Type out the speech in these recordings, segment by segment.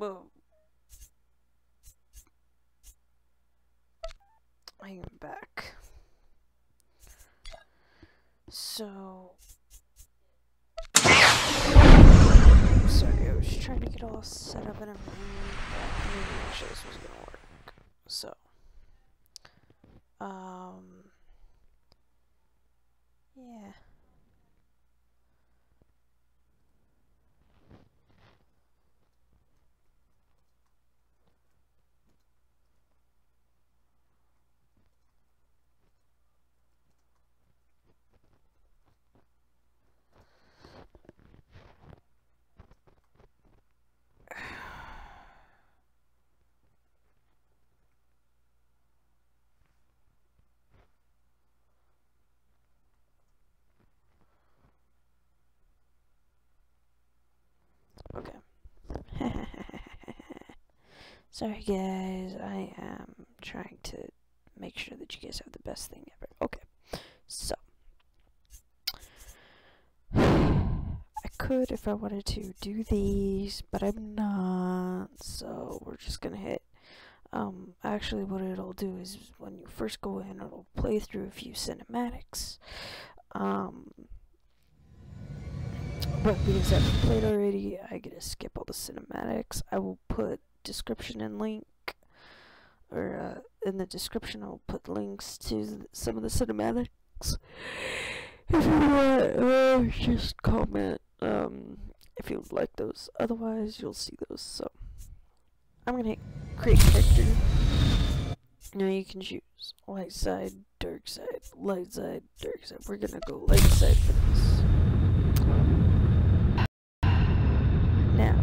Well, I am back. So, sorry, I was trying to get all set up in a room. Maybe actually this was gonna work. So, yeah. Okay. Sorry guys, I am trying to make sure that you guys have the best thing ever. Okay, so I could, if I wanted to, do these, but I'm not, so we're just gonna hit. Actually what it'll do is when you first go in, it'll play through a few cinematics. But because I've played already, I get to skip all the cinematics. I will put description and link, or in the description I'll put links to some of the cinematics. If you want, just comment if you would like those. Otherwise, you'll see those. So I'm gonna hit create character. Now you can choose light side, dark side, light side, dark side. We're gonna go light side for this. Now,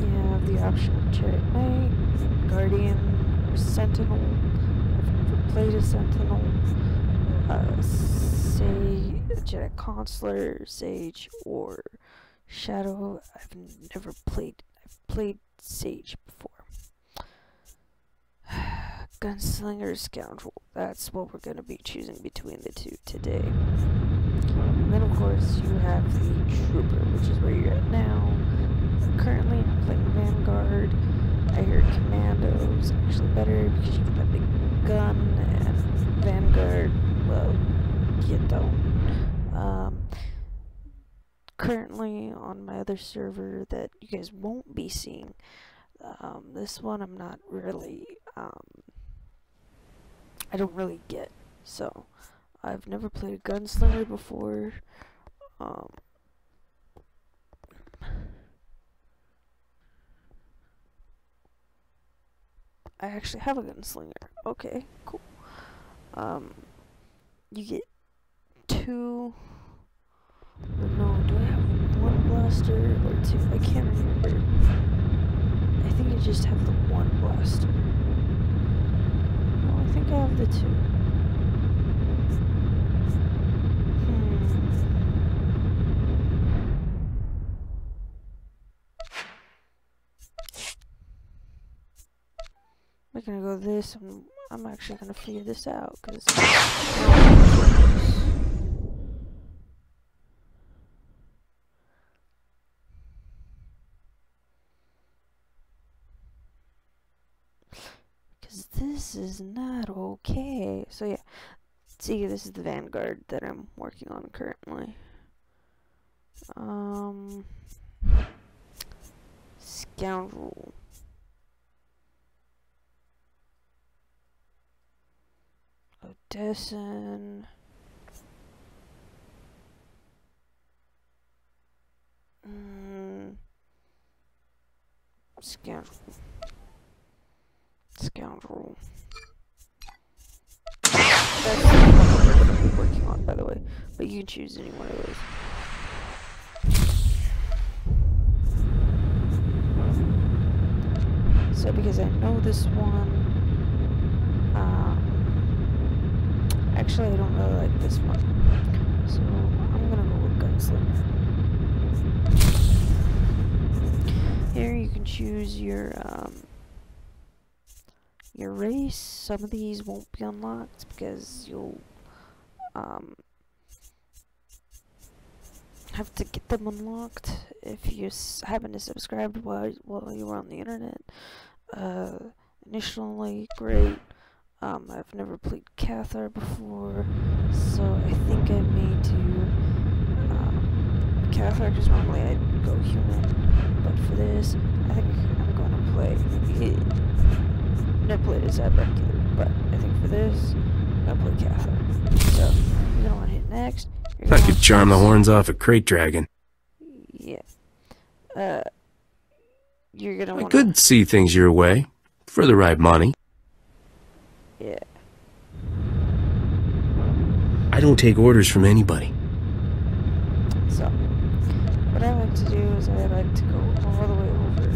you have the option of Chariot Knight, Guardian, or Sentinel. I've never played a Sentinel. Jedi Consular, Sage, or Shadow. I've never played. I've played Sage before. Gunslinger, Scoundrel. That's what we're going to be choosing between the two today. And then, of course, you have the Trooper, which is where you're at now. Currently, I'm playing Vanguard. I hear Commando's actually better because you get that big gun, and Vanguard, well, you don't. Currently, on my other server that you guys won't be seeing, this one I'm not really, I don't really get. So, I've never played a gunslinger before. I actually have a gunslinger. Okay, cool. You get two. Or no, do I have one blaster or two? I can't remember. I think I just have the one blaster. No, I think I have the two. We're gonna go this, and I'm actually gonna figure this out, because this is not okay. So yeah, see, this is the Vanguard that I'm working on currently. Scoundrel. Odessan. Scoundrel. Scoundrel. That's the one we're going to be working on, by the way. But you can choose any one of those. So because I know this one, actually I don't really like this one. So I'm going to go with Gunslinger. Here you can choose your race. Some of these won't be unlocked because you'll have to get them unlocked if you happen to subscribe while you were on the internet. Initially, great. I've never played Cathar before, so I think I may do Cathar because normally I'd go human, but for this, I think I'm going to play. I've never played as that regular, but I think for this, I'm going to play Cathar. So, you're going to want to hit next. I could charm the horns off a crate dragon. Yeah. You're going to want I could see things your way, for the right money. Yeah. I don't take orders from anybody. So, what I like to do is I like to go all the way over.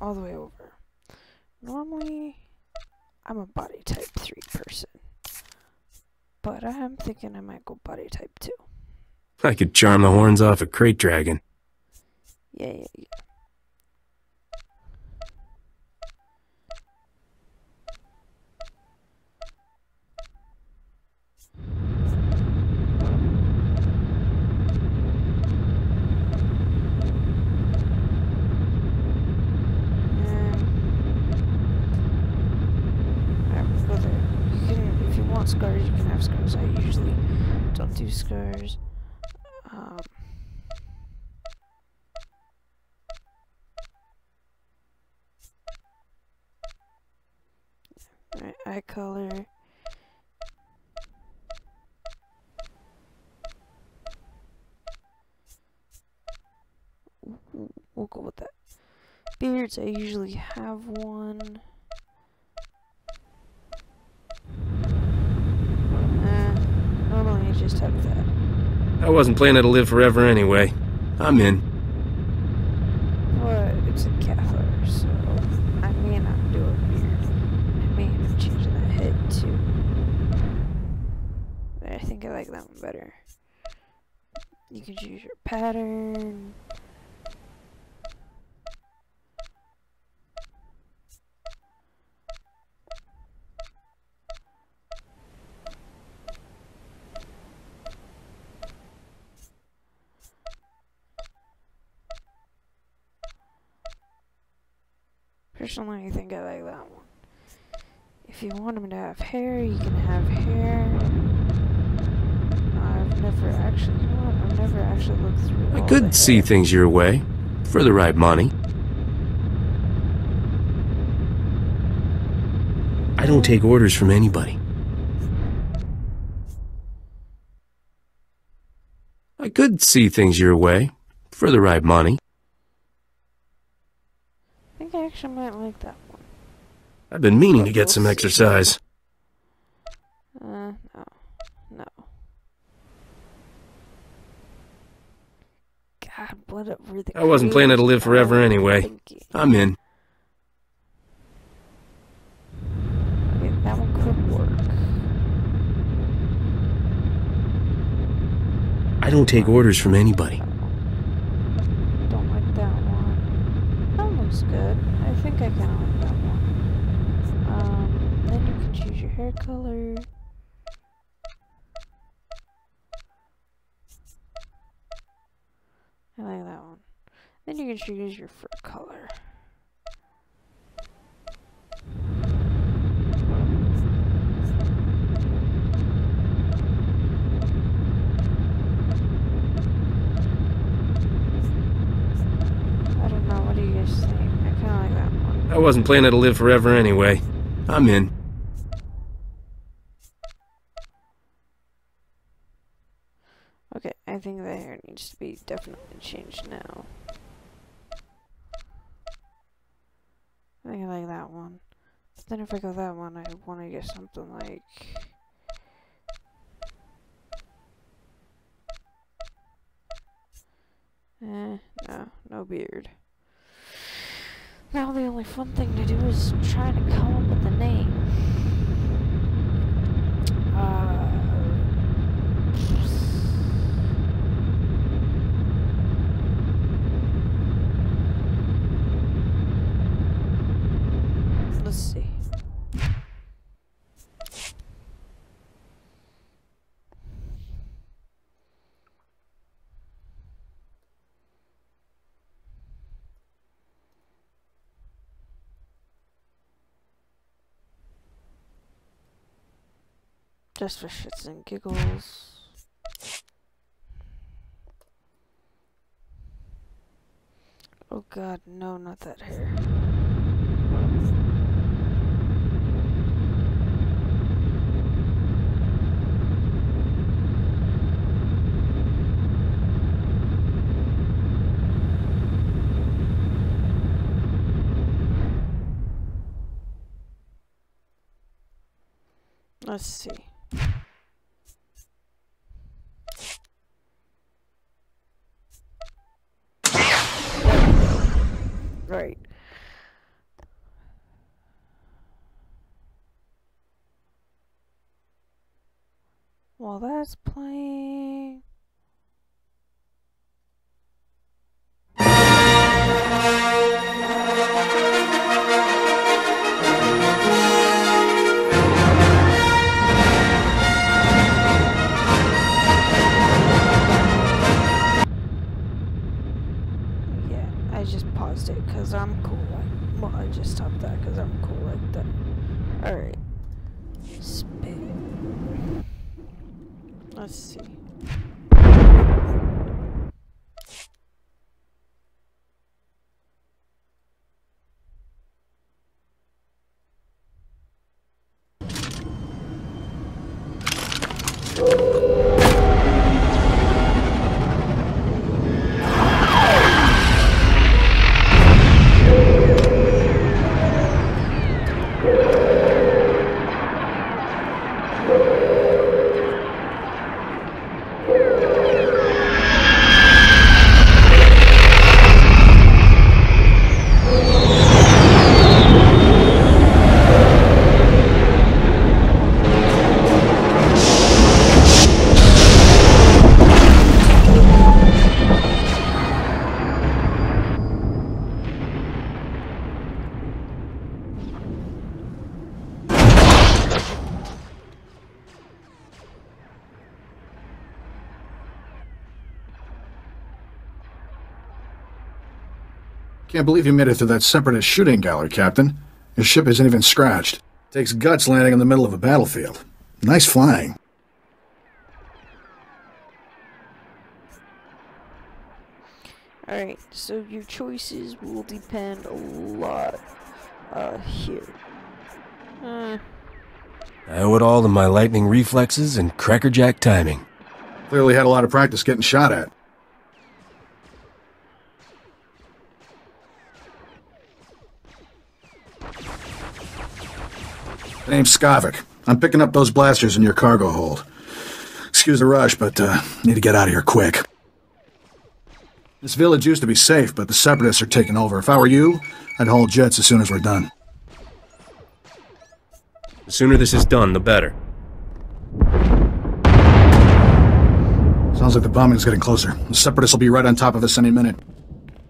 All the way over. Normally, I'm a body type 3 person. But I'm thinking I might go body type 2. I could charm the horns off a crate dragon. Yeah. If you want scars, you can have scars. I usually don't do scars. Eye color. We'll go with that. Beards, I usually have one. Normally I just have that. I wasn't planning to live forever anyway. I'm in. But it's a Cathar, so I may not do a beard. I may end up changing that head too. But I think I like that one better. You can choose your pattern. Personally, I think I like that one. If you want him to have hair, you can have hair. I've never actually looked through all I could see things your way, for the right money. I don't take orders from anybody. I could see things your way, for the right money. I think I actually might like that one. I've been meaning to get some exercise. No. God, what a really. I wasn't planning to live forever anyway. I'm in. Okay, that one could work. I don't take orders from anybody. Don't like that one. That one looks good. I think I kind of like that one. Then you can choose your hair color. I like that one. Then you can choose your fur color. I don't know, what do you guys think? I kind of like that one. I wasn't planning to live forever anyway. I'm in. Okay, I think the hair needs to be definitely changed now. I think I like that one. But then if I go that one, I want to get something like... no beard. Now the only fun thing to do is trying to come up with a name. Let's see. Just for shits and giggles. Oh god, no, not that hair. Let's see. Right. While that's playing... I just paused it because I'm cool like... Well, I just stopped that because I'm cool like that. Alright. Spit. Let's see. Can't believe you made it through that separatist shooting gallery, Captain. Your ship isn't even scratched. Takes guts landing in the middle of a battlefield. Nice flying. Alright, so your choices will depend a lot here. I owe it all to my lightning reflexes and crackerjack timing. Clearly had a lot of practice getting shot at. Name's Skavik. I'm picking up those blasters in your cargo hold. Excuse the rush, but need to get out of here quick. This village used to be safe, but the separatists are taking over. If I were you, I'd haul jets as soon as we're done. The sooner this is done, the better. Sounds like the bombing's getting closer. The separatists will be right on top of us any minute.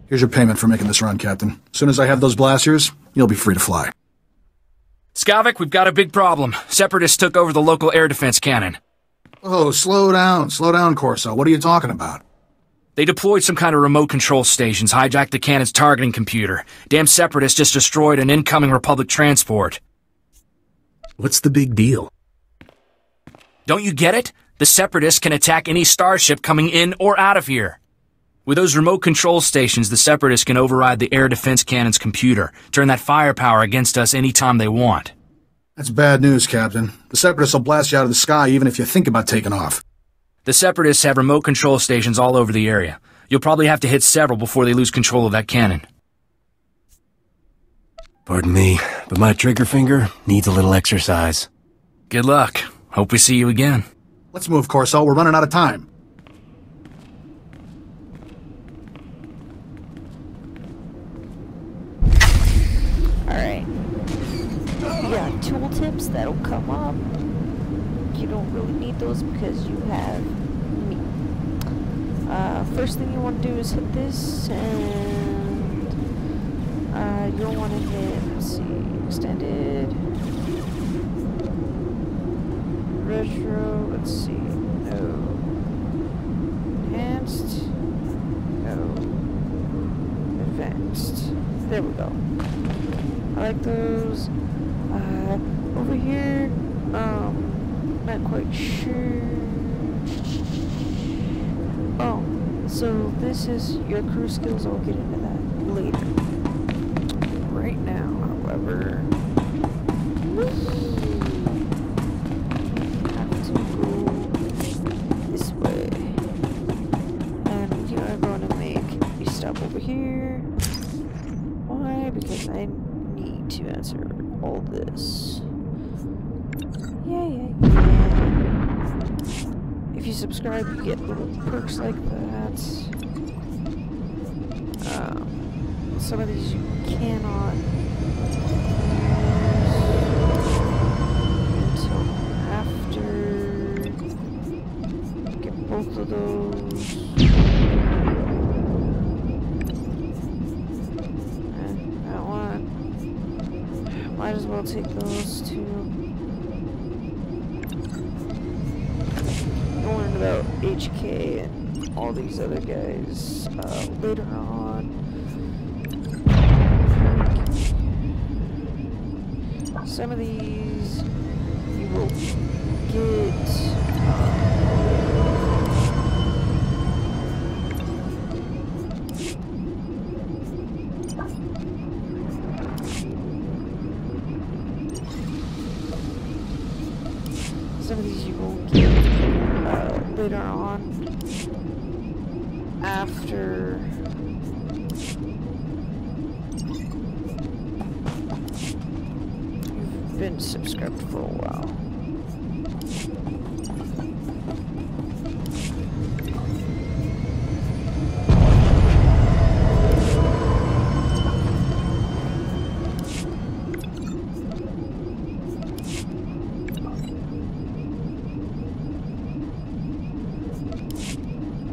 Here's your payment for making this run, Captain. As soon as I have those blasters, you'll be free to fly. Skavik, we've got a big problem. Separatists took over the local air defense cannon. Oh, slow down, Corso. What are you talking about? They deployed some kind of remote control stations, hijacked the cannon's targeting computer. Damn separatists just destroyed an incoming Republic transport. What's the big deal? Don't you get it? The separatists can attack any starship coming in or out of here. With those remote control stations, the separatists can override the air defense cannon's computer, turn that firepower against us anytime they want. That's bad news, Captain. The separatists will blast you out of the sky even if you think about taking off. The separatists have remote control stations all over the area. You'll probably have to hit several before they lose control of that cannon. Pardon me, but my trigger finger needs a little exercise. Good luck. Hope we see you again. Let's move, Corso. We're running out of time. Alright. Yeah, tooltips that'll come up. You don't really need those because you have me. First thing you want to do is hit this, and you'll want to hit, let's see, extended, retro, let's see, no, enhanced, no, advanced. There we go. I like those. Over here, not quite sure. Oh, so this is your crew skills. I'll get into that later. Right now, however, we have to go this way. And we are going to make a stop over here. Why? Because I need to answer all this. Yeah. If you subscribe, you get little perks like that. Some of these you cannot use until after. Get both of those. And that one. Might as well take those two. Learn about HK and all these other guys later on. Some of these you will get later on after you've been subscribed for a while.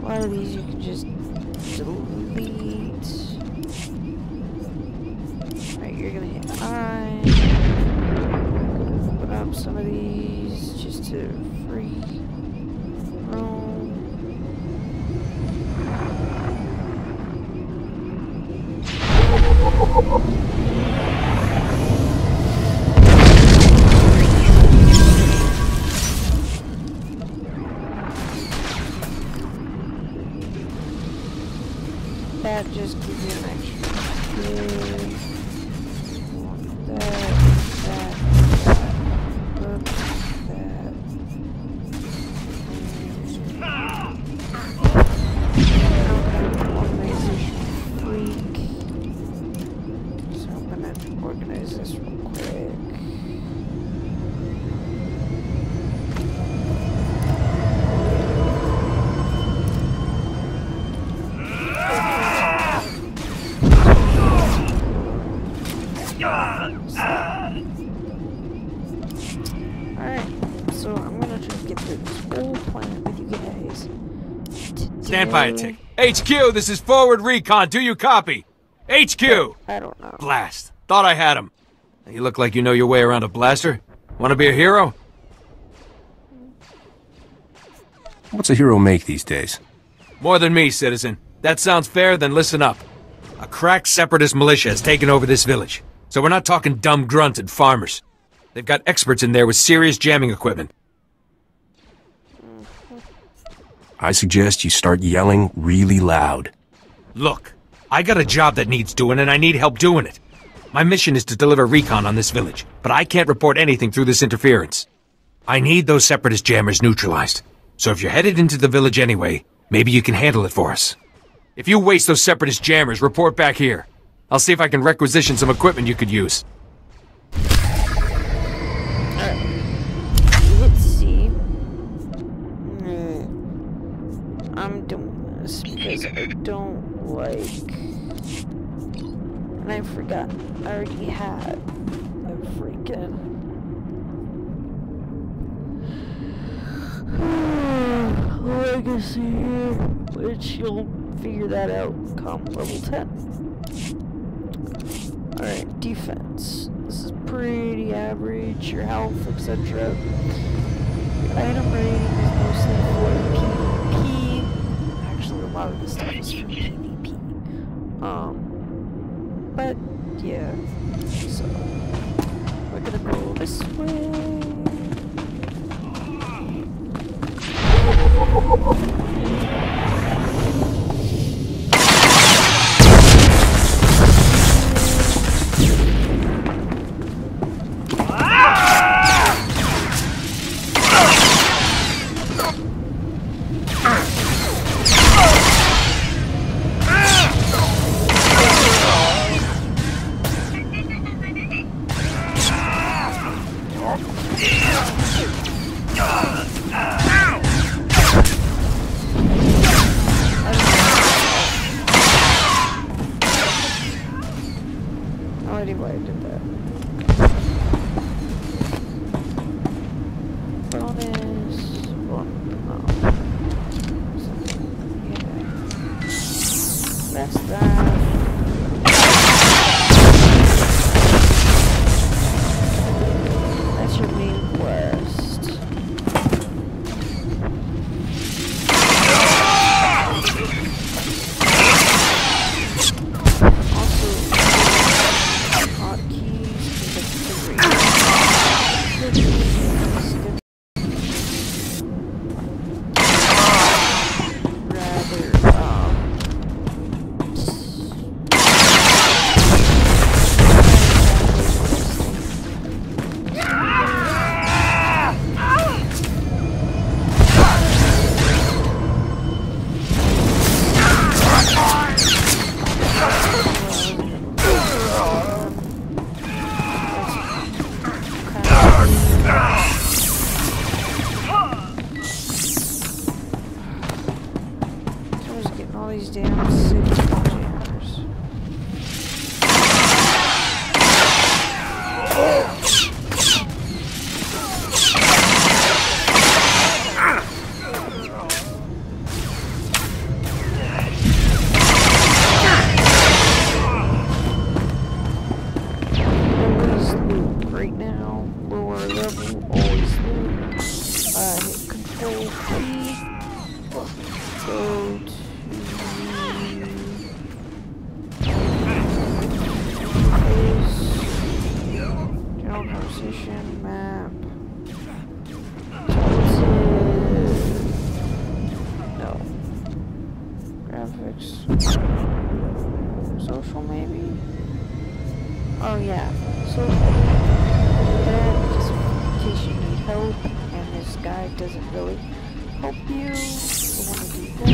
A lot of these you can just delete. Right, you're gonna hit I. Open up some of these just to free roam. That just gives you an extra give. That. Oops, that. Organization freak. So I'm gonna organize this real quick. Alright, so I'm gonna try to get through this whole plan with you guys. Stand by a tick. HQ, this is forward recon. Do you copy? HQ! I don't know. Blast. Thought I had him. You look like you know your way around a blaster. Want to be a hero? What's a hero make these days? More than me, citizen. That sounds fair, then listen up. A crack separatist militia has taken over this village. So we're not talking dumb grunts and farmers. They've got experts in there with serious jamming equipment. I suggest you start yelling really loud. Look, I got a job that needs doing and I need help doing it. My mission is to deliver recon on this village, but I can't report anything through this interference. I need those separatist jammers neutralized. So if you're headed into the village anyway, maybe you can handle it for us. If you waste those separatist jammers, report back here. I'll see if I can requisition some equipment you could use. Let's see. I'm doing this because I don't like... And I forgot. I already had a freaking... legacy here, which you'll figure that out come level 10. Alright, defense. This is pretty average, your health, etc. Your item rating is mostly for PvP. Actually, a lot of this stuff is for PvP. But, yeah. So, we're gonna go this way. Social maybe? Oh yeah, social. That just in case you need help and this guy doesn't really help you. You want to do that.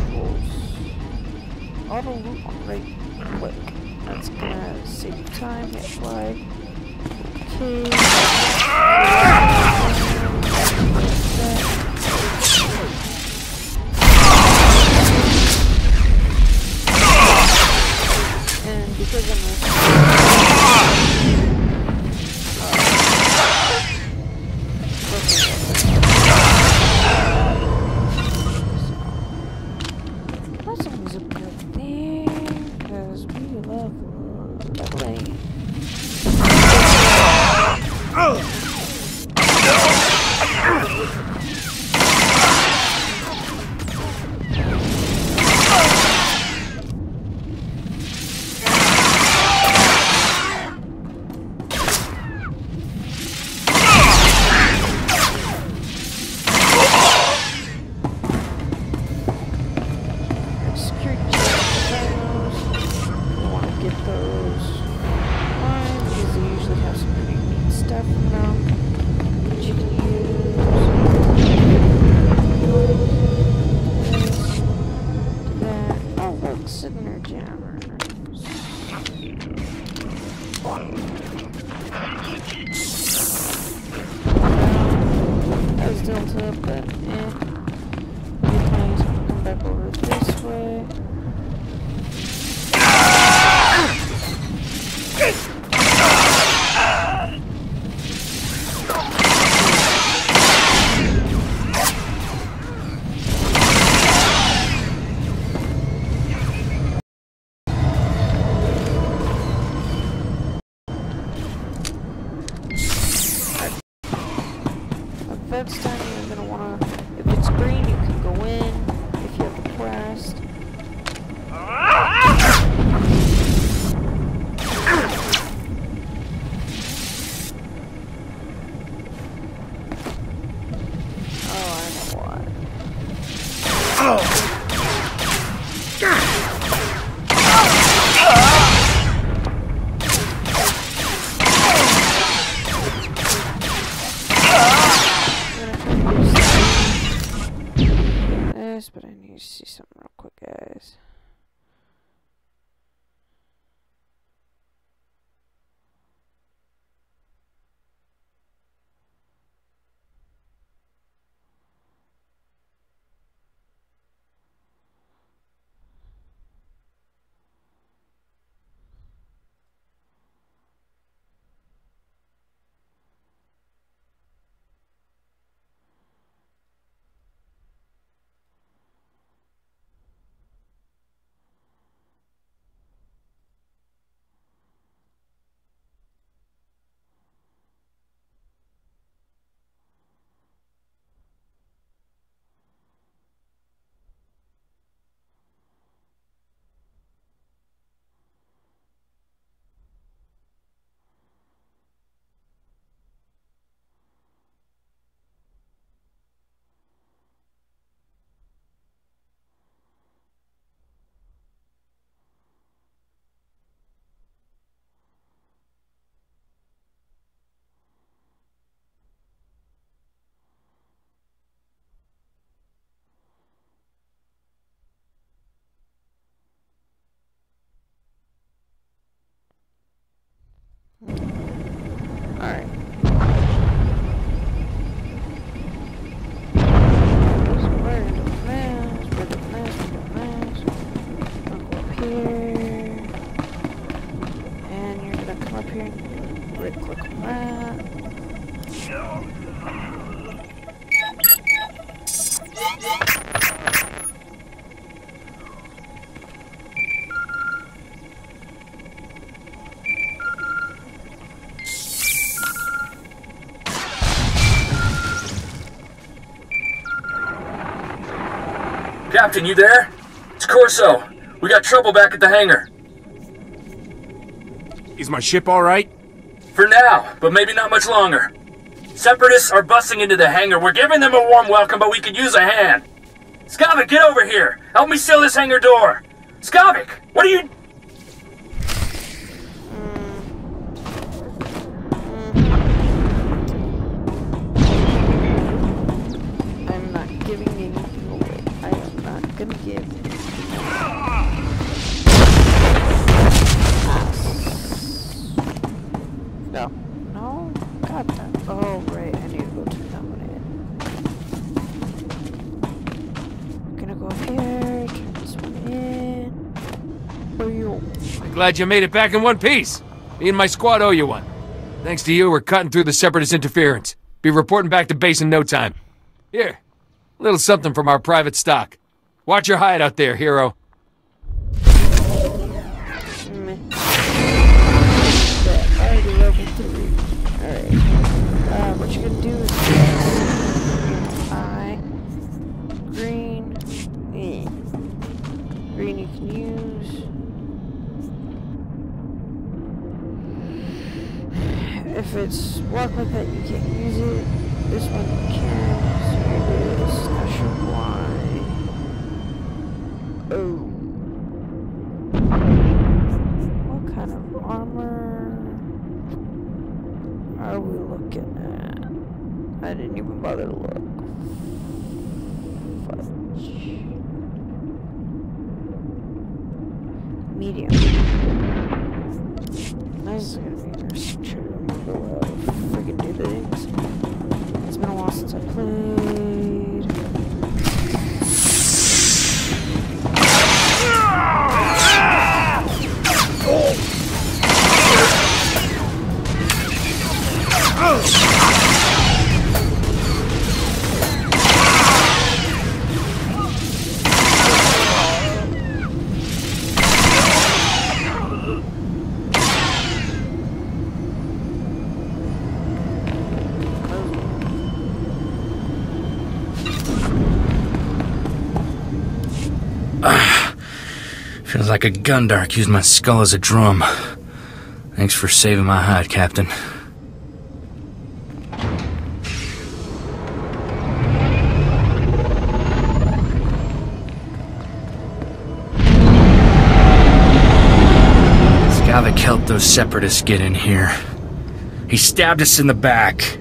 Controls. Auto loot on right click. That's gonna save you time. Hit flag. Okay. And because I'm that's always a good thing, because we love leveling. That's time you're gonna wanna, if it's green you can go in, if you have the quest. Oh, I know why. this, but I need to see something real quick, guys. Alright. I'll go up here. And you're gonna come up here and right click on that. Captain, you there? It's Corso. We got trouble back at the hangar. Is my ship all right? For now, but maybe not much longer. Separatists are busting into the hangar. We're giving them a warm welcome, but we could use a hand. Skavik, get over here. Help me seal this hangar door. Skavik, what are you... I'm not giving anything away. I am not gonna give. No. No? God, that. Oh, right. I need to go turn that one in. Gonna go up here, turn this one in. Boom. Glad you made it back in one piece. Me and my squad owe you one. Thanks to you, we're cutting through the Separatist interference. Be reporting back to base in no time. Here, a little something from our private stock. Watch your hide out there, hero. Already level 3. Alright. What you're gonna do is I green. Green you can use. If it's walk like that, you can't use it. This one you can. So here it is. Not sure why. Oh. What kind of armor are we looking at? I didn't even bother to look. Fudge. Medium. This is gonna be interesting to remember what I freaking do things. It's been a while since I played. Feels like a gundark used my skull as a drum. Thanks for saving my hide, Captain. Skavik helped those Separatists get in here. He stabbed us in the back.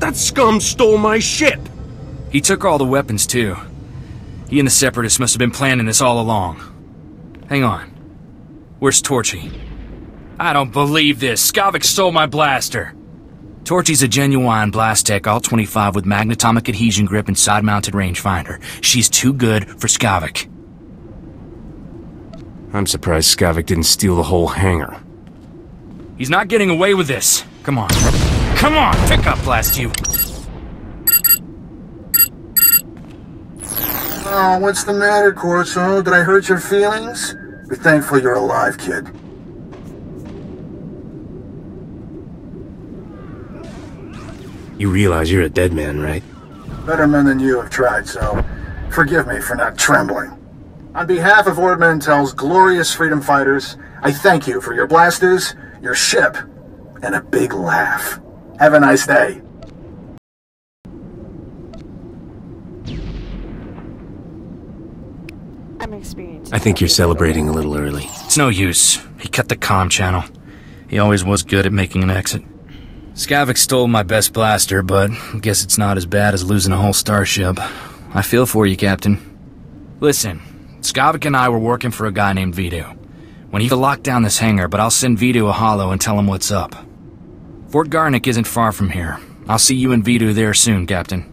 That scum stole my ship! He took all the weapons, too. He and the Separatists must have been planning this all along. Hang on. Where's Torchy? I don't believe this. Skavik stole my blaster. Torchy's a genuine blast tech, all 25 with magnetomic adhesion grip and side-mounted rangefinder. She's too good for Skavik. I'm surprised Skavik didn't steal the whole hangar. He's not getting away with this. Come on. Come on, pick up, blast you. Oh, what's the matter, Corso? Did I hurt your feelings? Be thankful you're alive, kid. You realize you're a dead man, right? Better men than you have tried, so forgive me for not trembling. On behalf of Ord Mantell's glorious freedom fighters, I thank you for your blasters, your ship, and a big laugh. Have a nice day. I'm experiencing. I think you're celebrating a little early. It's no use. He cut the comm channel. He always was good at making an exit. Skavik stole my best blaster, but I guess it's not as bad as losing a whole starship. I feel for you, Captain. Listen, Skavik and I were working for a guy named Vito. When he locked down this hangar, but I'll send Vito a holo and tell him what's up. Fort Garnick isn't far from here. I'll see you and Vito there soon, Captain.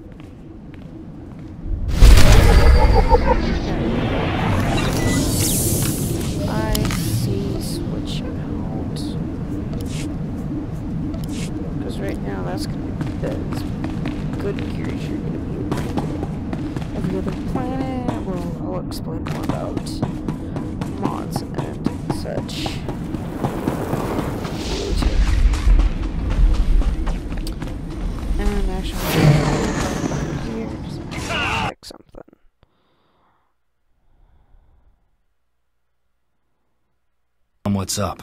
I see switch out. Because right now that's good gear you're gonna be every other planet. Well, I'll explain more about mods and such. And actually, here, just check something. What's up?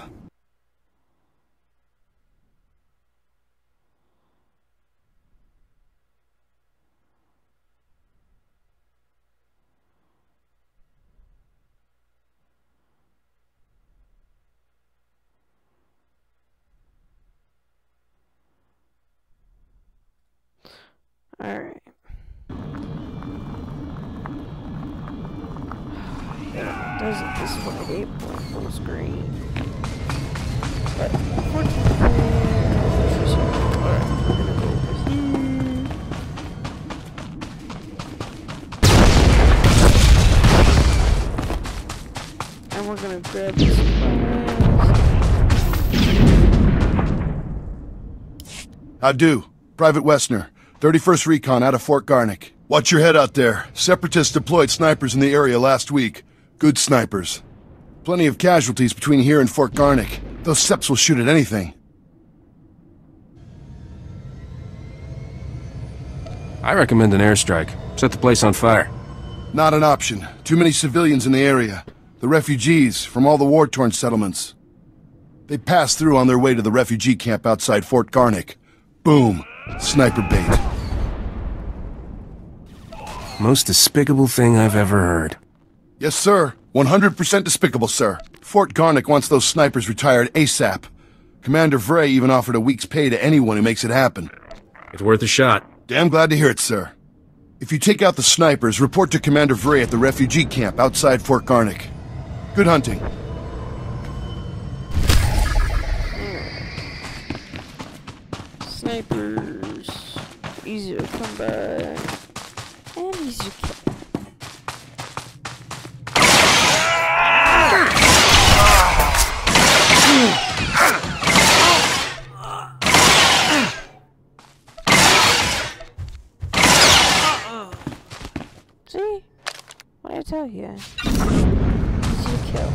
Alright. Yeah, doesn't display 8 full screen. But unfortunately, alright, we're gonna go over here. And we're gonna grab this How do? Private Westner, 31st Recon out of Fort Garnick. Watch your head out there. Separatists deployed snipers in the area last week. Good snipers. Plenty of casualties between here and Fort Garnick. Those Seps will shoot at anything. I recommend an airstrike. Set the place on fire. Not an option. Too many civilians in the area. The refugees from all the war-torn settlements. They passed through on their way to the refugee camp outside Fort Garnick. Boom. Sniper bait. Most despicable thing I've ever heard. Yes, sir. 100% despicable, sir. Fort Garnick wants those snipers retired ASAP. Commander Vray even offered a week's pay to anyone who makes it happen. It's worth a shot. Damn glad to hear it, sir. If you take out the snipers, report to Commander Vray at the refugee camp outside Fort Garnick. Good hunting. snipers. Easy to come by. And easy to kill. See? What did I tell you? Easy to kill.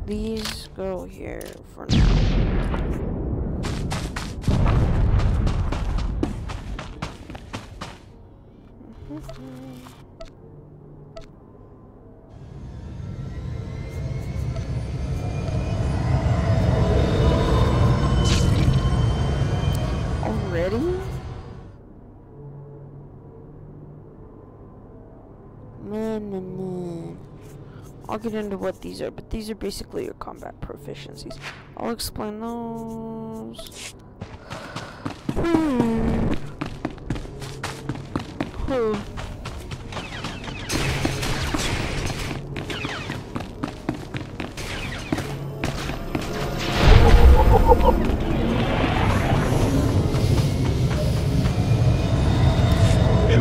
These go here for now. Already? Man. I'll get into what these are, but these are basically your combat proficiencies. I'll explain those.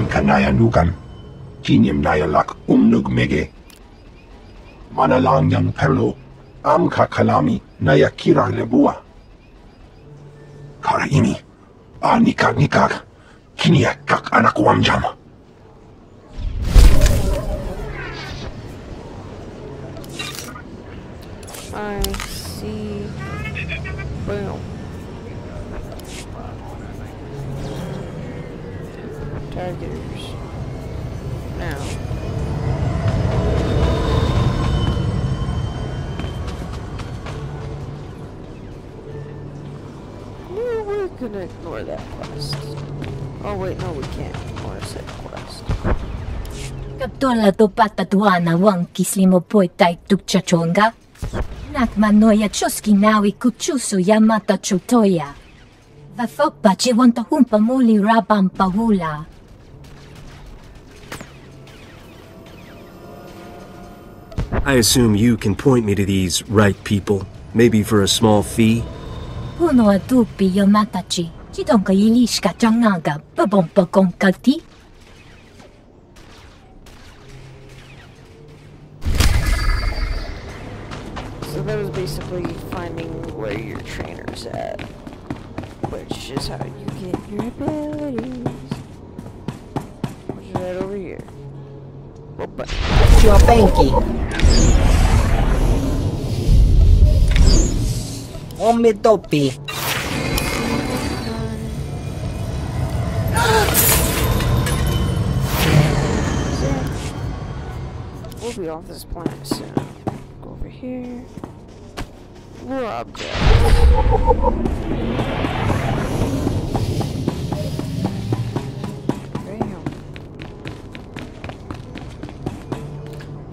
Kanaya nukan, kinyam naya lak umnug mege. Manalang yang perlo, amka kalami naya kira lebua. Kara ini, nikak, kinia kak anak wamjam. I see. Boom. Targeters. Now. We're gonna ignore that quest. Oh wait, no we can't ignore said quest. Kaptola to patatuana wang kislimo poitai tukchachonga. Nakmanoya choski nawi kuchuso yamata chotoya. Vafokpa chiwanta humpa muli rabam pahula. I assume you can point me to these right people, maybe for a small fee? Puno atupi yamatachi. Chidonka yilishka changaga babompa konkati. So that was basically finding where your trainer's at, which is how you get your abilities. Which is right over here. Oh, but Your banky. Omidopi. we'll be off this planet soon. Go over here. More objects.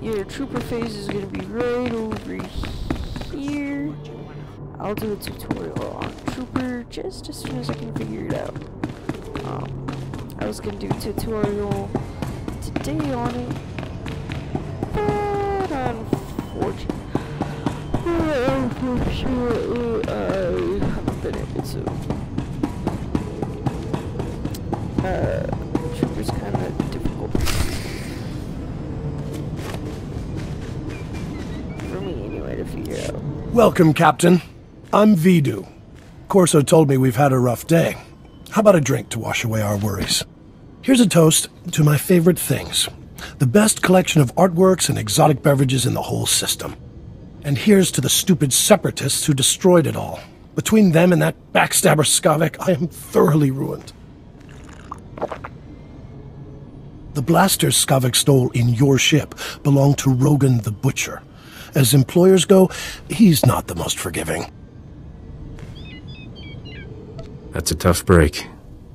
Your trooper phase is gonna be right over here. I'll do a tutorial on trooper just as soon as I can figure it out. I was gonna do a tutorial today on it, but unfortunately I haven't been able to. Trooper's kind of difficult. For me, anyway, to figure out. Welcome, Captain. I'm Vidu. Corso told me we've had a rough day. How about a drink to wash away our worries? Here's a toast to my favorite things. The best collection of artworks and exotic beverages in the whole system. And here's to the stupid separatists who destroyed it all. Between them and that backstabber Skavek, I am thoroughly ruined. The blasters Skavek stole in your ship belong to Rogan the Butcher. As employers go, he's not the most forgiving. That's a tough break.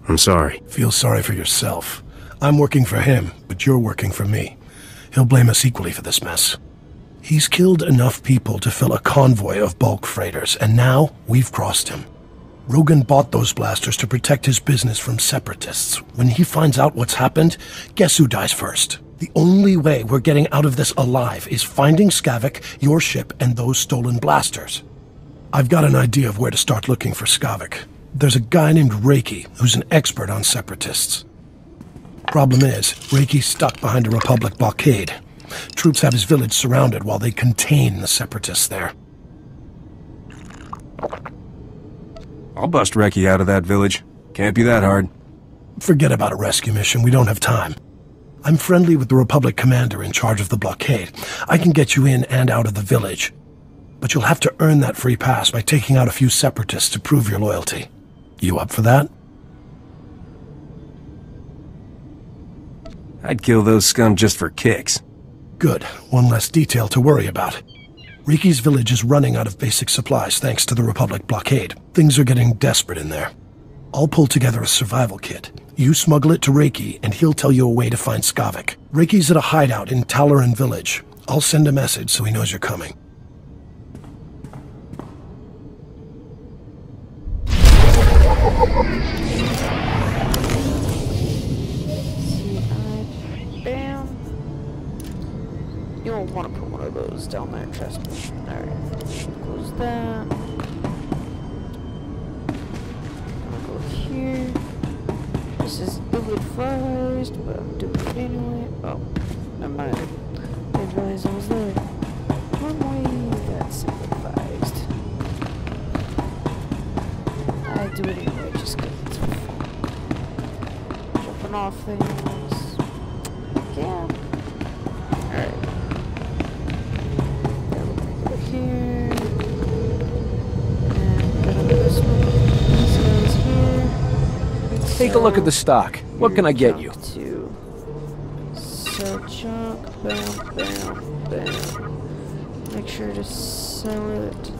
I'm sorry. Feel sorry for yourself. I'm working for him, but you're working for me. He'll blame us equally for this mess. He's killed enough people to fill a convoy of bulk freighters, and now we've crossed him. Rogan bought those blasters to protect his business from separatists. When he finds out what's happened, guess who dies first? The only way we're getting out of this alive is finding Skavek, your ship, and those stolen blasters. I've got an idea of where to start looking for Skavek. There's a guy named Reiki who's an expert on separatists. Problem is, Reiki's stuck behind a Republic blockade. Troops have his village surrounded while they contain the separatists there. I'll bust Reki out of that village. Can't be that hard. Forget about a rescue mission. We don't have time. I'm friendly with the Republic commander in charge of the blockade. I can get you in and out of the village. But you'll have to earn that free pass by taking out a few separatists to prove your loyalty. You up for that? I'd kill those scum just for kicks. Good. One less detail to worry about. Riki's village is running out of basic supplies thanks to the Republic blockade. Things are getting desperate in there. I'll pull together a survival kit. You smuggle it to Reiki, and he'll tell you a way to find Skavik. Reiki's at a hideout in Talaran village. I'll send a message so he knows you're coming. Bam. You don't want to put one of those down there, trust me. Alright, close that. I'll go here. This is ill-advised, but I'm doing it anyway. Oh, never mind. I advised I was there. One way, that's ill-advised. I do it anyway, just because it's fun. Jumping off things. Yeah. Alright. Then we'll go here. And go this way. This goes here. Take a look at the stock. What can I get you? Sell junk. Bam, bam, bam. Make sure to sell it.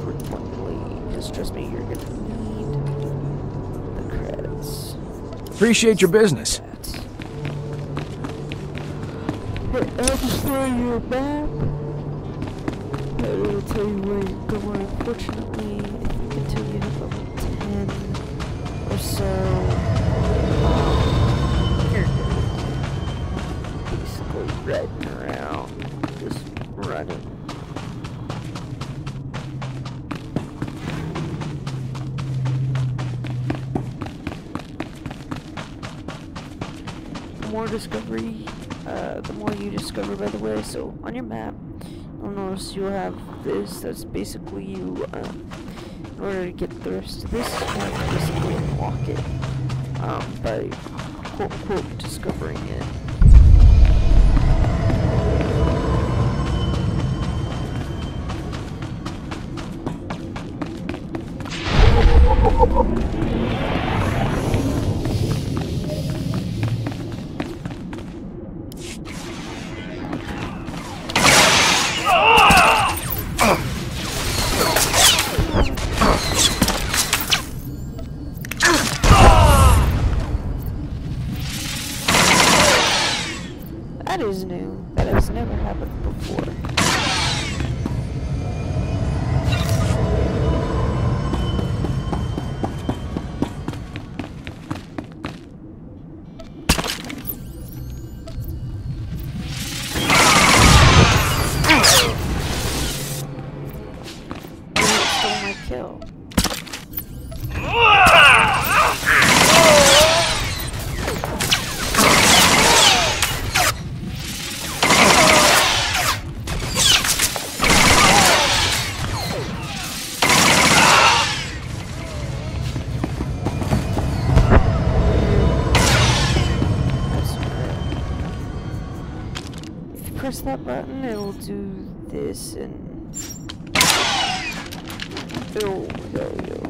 Frequently. Because trust me, you're gonna need the credits. Appreciate your business. I'll just throw you a map. It'll tell you where you're going. Unfortunately, I think until you hit level 10 or so, you're basically riding around, just running. More discovery, the more you discover, by the way. So on your map, you'll notice you'll have this. That's basically you. In order to get the rest of this, you have to basically unlock it by quote discovering it. That is new. That has never happened before. Stole my kill. Press that button, it'll do this, and it'll go you.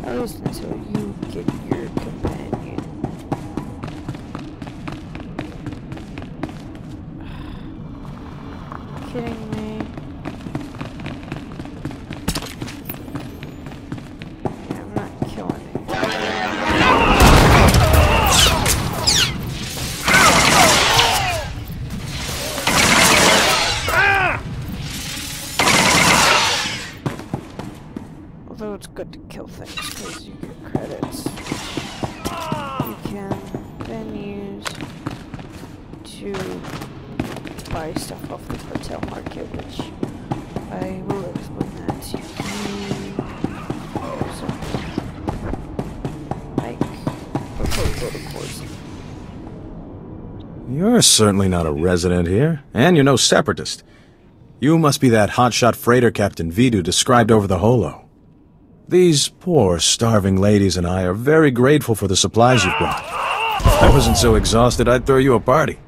At least until you get your companion. Kidding me? Yeah, I'm not killing it. Although it's good to kill things because you get credits. You can then use to buy stuff off the cartel market, which I will explain that to you. So, like, before we go to course. You're certainly not a resident here, and you're no separatist. You must be that hotshot freighter Captain Vidu described over the holo. These poor, starving ladies and I are very grateful for the supplies you've brought. If I wasn't so exhausted, I'd throw you a party.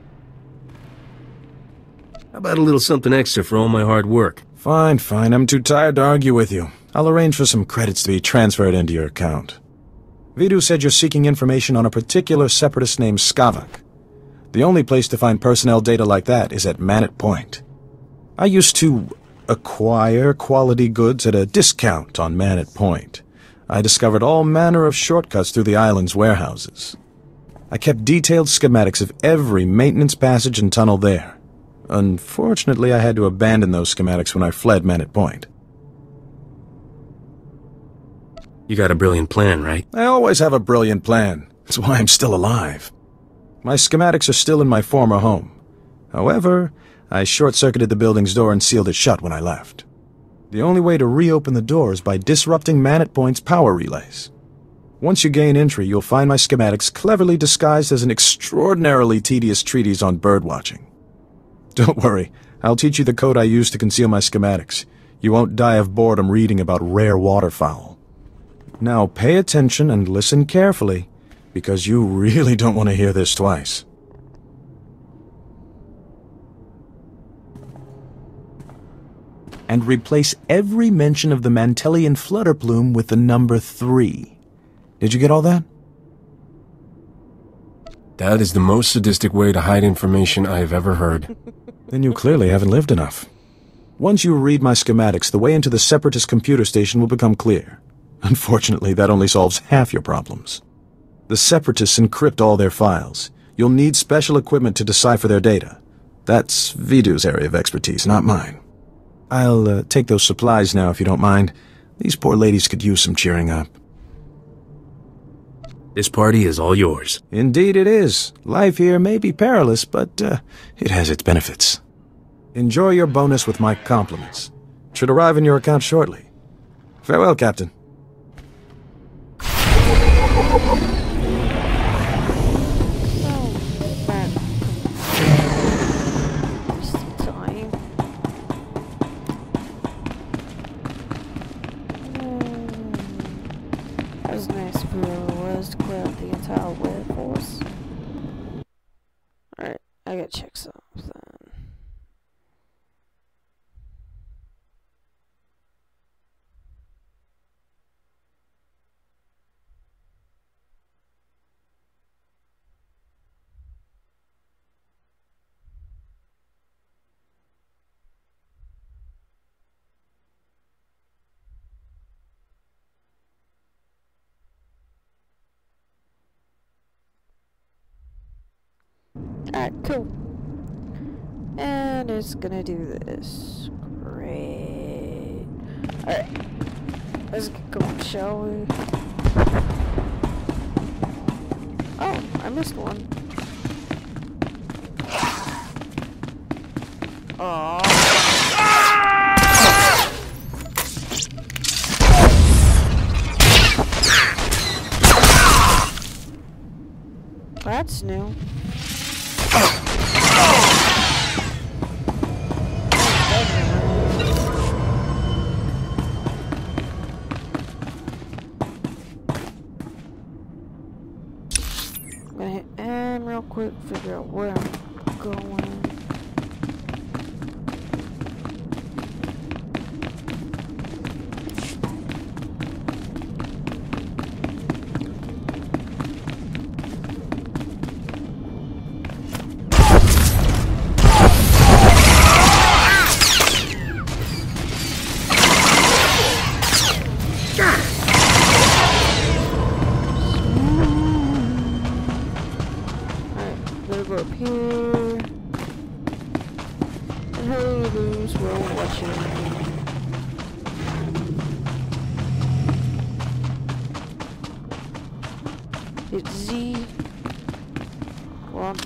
How about a little something extra for all my hard work? Fine, fine. I'm too tired to argue with you. I'll arrange for some credits to be transferred into your account. Vidu said you're seeking information on a particular separatist named Skavak. The only place to find personnel data like that is at Manet Point. I used to acquire quality goods at a discount on Manet Point. I discovered all manner of shortcuts through the island's warehouses. I kept detailed schematics of every maintenance passage and tunnel there. Unfortunately, I had to abandon those schematics when I fled Manet Point. You got a brilliant plan, right? I always have a brilliant plan. That's why I'm still alive. My schematics are still in my former home. However, I short-circuited the building's door and sealed it shut when I left. The only way to reopen the door is by disrupting Manet Point's power relays. Once you gain entry, you'll find my schematics cleverly disguised as an extraordinarily tedious treatise on birdwatching. Don't worry, I'll teach you the code I use to conceal my schematics. You won't die of boredom reading about rare waterfowl. Now pay attention and listen carefully, because you really don't want to hear this twice. And replace every mention of the Mantelian flutter plume with the number 3. Did you get all that? That is the most sadistic way to hide information I have ever heard. Then you clearly haven't lived enough. Once you read my schematics, the way into the Separatist computer station will become clear. Unfortunately, that only solves half your problems. The Separatists encrypt all their files. You'll need special equipment to decipher their data. That's Vidu's area of expertise, not mine. I'll take those supplies now, if you don't mind. These poor ladies could use some cheering up. This party is all yours. Indeed it is. Life here may be perilous, but it has its benefits. Enjoy your bonus with my compliments. It should arrive in your account shortly. Farewell, Captain. Alright, I gotta check something. Alright, cool. And it's gonna do this. Great. Alright. Let's get going, shall we? Oh, I missed one. Aww. That's new. I'm gonna hit M real quick, figure out where I'm going. Go up here. And hurry loose, we're all watching. Hit Z. Well,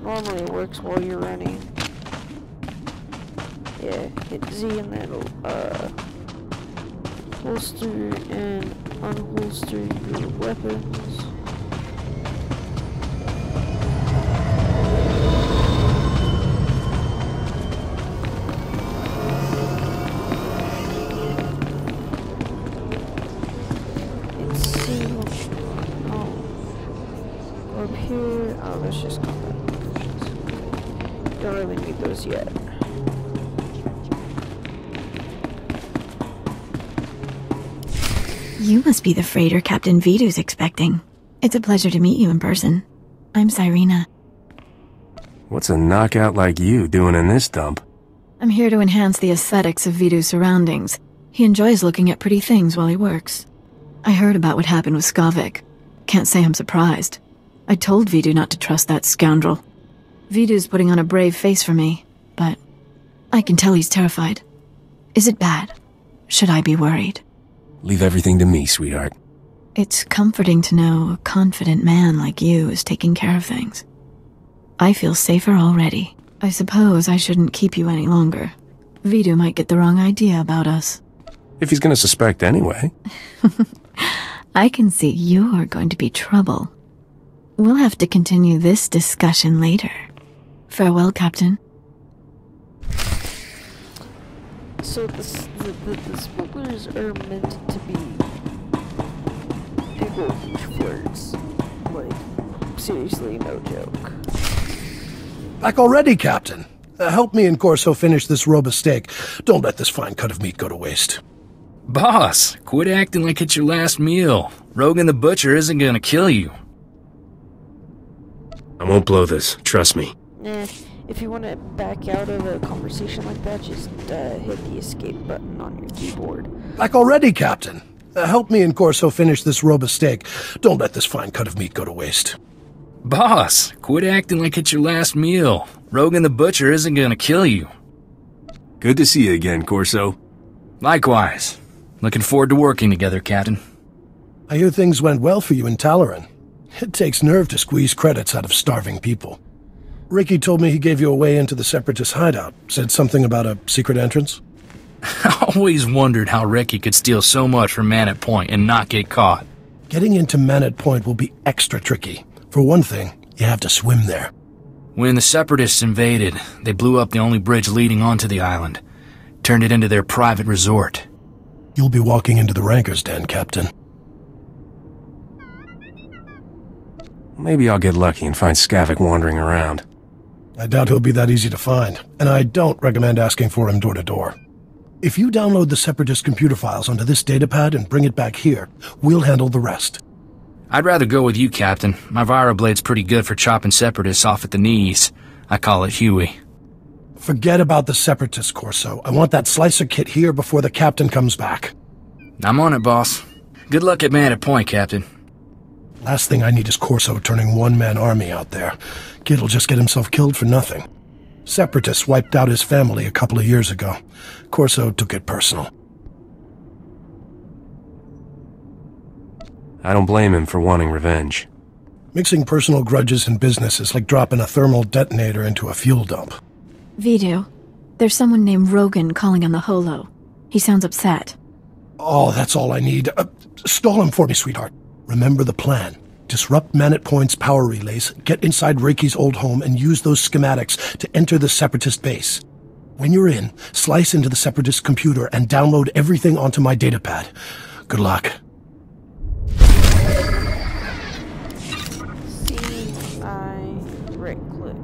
normally it works while you're running. Yeah, hit Z and that'll holster and unholster your weapons. Here, oh, let's just combat potions. Don't really need those yet. You must be the freighter Captain Vidu's expecting. It's a pleasure to meet you in person. I'm Cyrena. What's a knockout like you doing in this dump? I'm here to enhance the aesthetics of Vidu's surroundings. He enjoys looking at pretty things while he works. I heard about what happened with Skavik. Can't say I'm surprised. I told Vidu not to trust that scoundrel. Vidu's putting on a brave face for me, but I can tell he's terrified. Is it bad? Should I be worried? Leave everything to me, sweetheart. It's comforting to know a confident man like you is taking care of things. I feel safer already. I suppose I shouldn't keep you any longer. Vidu might get the wrong idea about us. If he's gonna suspect anyway. I can see you're going to be trouble. We'll have to continue this discussion later. Farewell, Captain. So the smugglers are meant to be big old huge flirts. Like, seriously, no joke. Back already, Captain. Help me and Corso finish this robe of steak. Don't let this fine cut of meat go to waste. Boss, quit acting like it's your last meal. Rogan the Butcher isn't gonna kill you. I won't blow this, trust me. If you want to back out of a conversation like that, just hit the escape button on your keyboard. Back already, Captain. Help me and Corso finish this robe of steak. Don't let this fine cut of meat go to waste. Boss, quit acting like it's your last meal. Rogan the Butcher isn't gonna kill you. Good to see you again, Corso. Likewise. Looking forward to working together, Captain. I hear things went well for you in Talaran. It takes nerve to squeeze credits out of starving people. Ricky told me he gave you a way into the Separatist hideout. Said something about a secret entrance? I always wondered how Ricky could steal so much from Man at Point and not get caught. Getting into Man at Point will be extra tricky. For one thing, you have to swim there. When the Separatists invaded, they blew up the only bridge leading onto the island. Turned it into their private resort. You'll be walking into the Ranker's Den, Captain. Maybe I'll get lucky and find Skavik wandering around. I doubt he'll be that easy to find, and I don't recommend asking for him door to door. If you download the Separatist computer files onto this datapad and bring it back here, we'll handle the rest. I'd rather go with you, Captain. My Viroblade's pretty good for chopping Separatists off at the knees. I call it Huey. Forget about the Separatist, Corso. I want that slicer kit here before the Captain comes back. I'm on it, boss. Good luck at Man at Point, Captain. Last thing I need is Corso turning one-man army out there. Kid'll just get himself killed for nothing. Separatists wiped out his family a couple of years ago. Corso took it personal. I don't blame him for wanting revenge. Mixing personal grudges and business is like dropping a thermal detonator into a fuel dump. Vidu, there's someone named Rogan calling on the holo. He sounds upset. Oh, that's all I need. Stall him for me, sweetheart. Remember the plan. Disrupt Man at Point's power relays, get inside Reiki's old home, and use those schematics to enter the Separatist base. When you're in, slice into the Separatist computer and download everything onto my datapad. Good luck. Right click.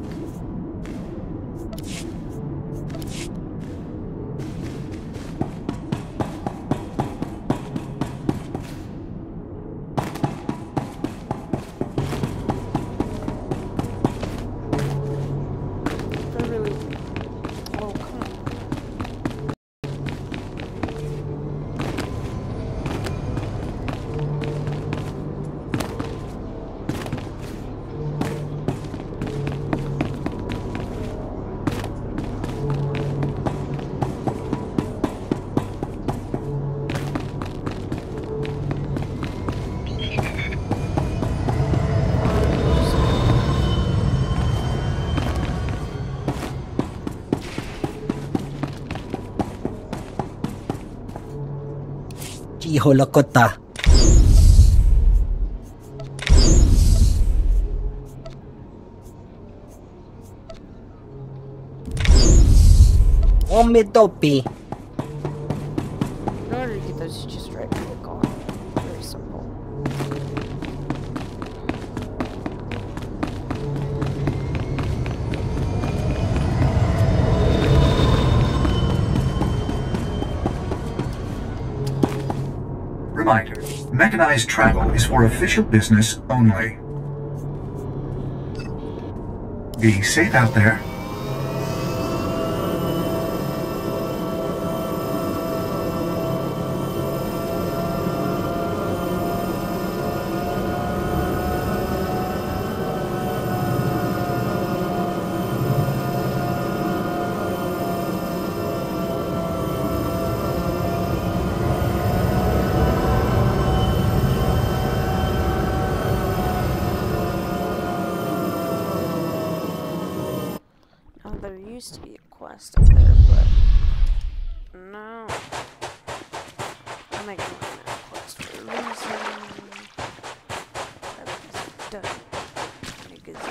Holokota. Omitopi. In order to get those, just right click on. Very simple. Reminder. Mechanized travel is for official business only. Be safe out there. There used to be a quest up there, but no. I'm ignoring that quest for a reason. That was done. Because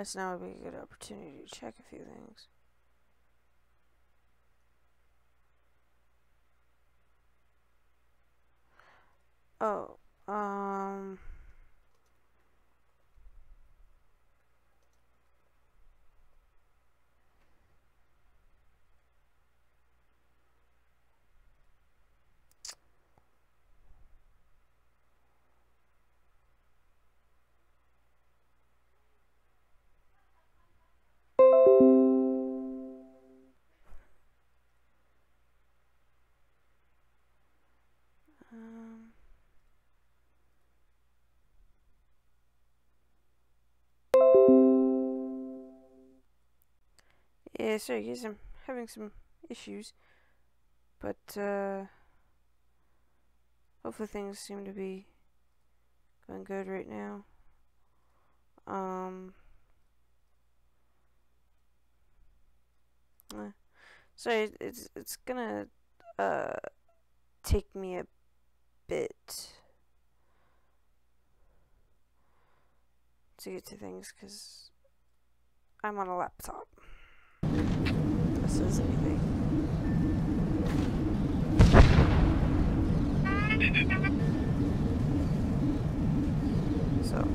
This now would be a good opportunity to check a few things. Oh, yeah, sorry guys, I'm having some issues, but hopefully things seem to be going good right now. Sorry, it's gonna take me a bit to get to things because I'm on a laptop. This is anything. So.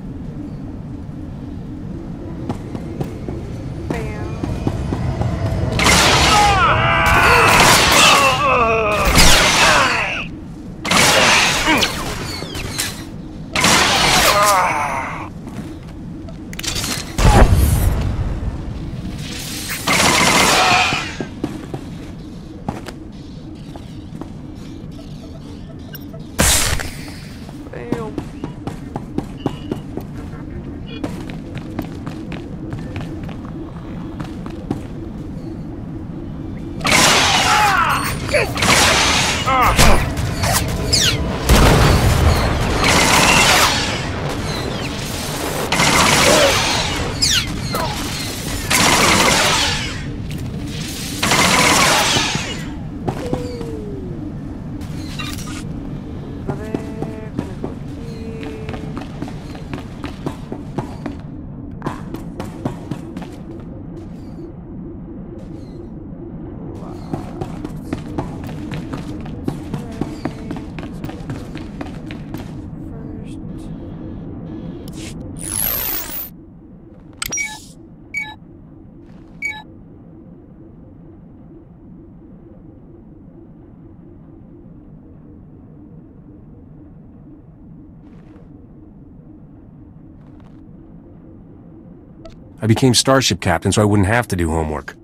I became starship captain so I wouldn't have to do homework.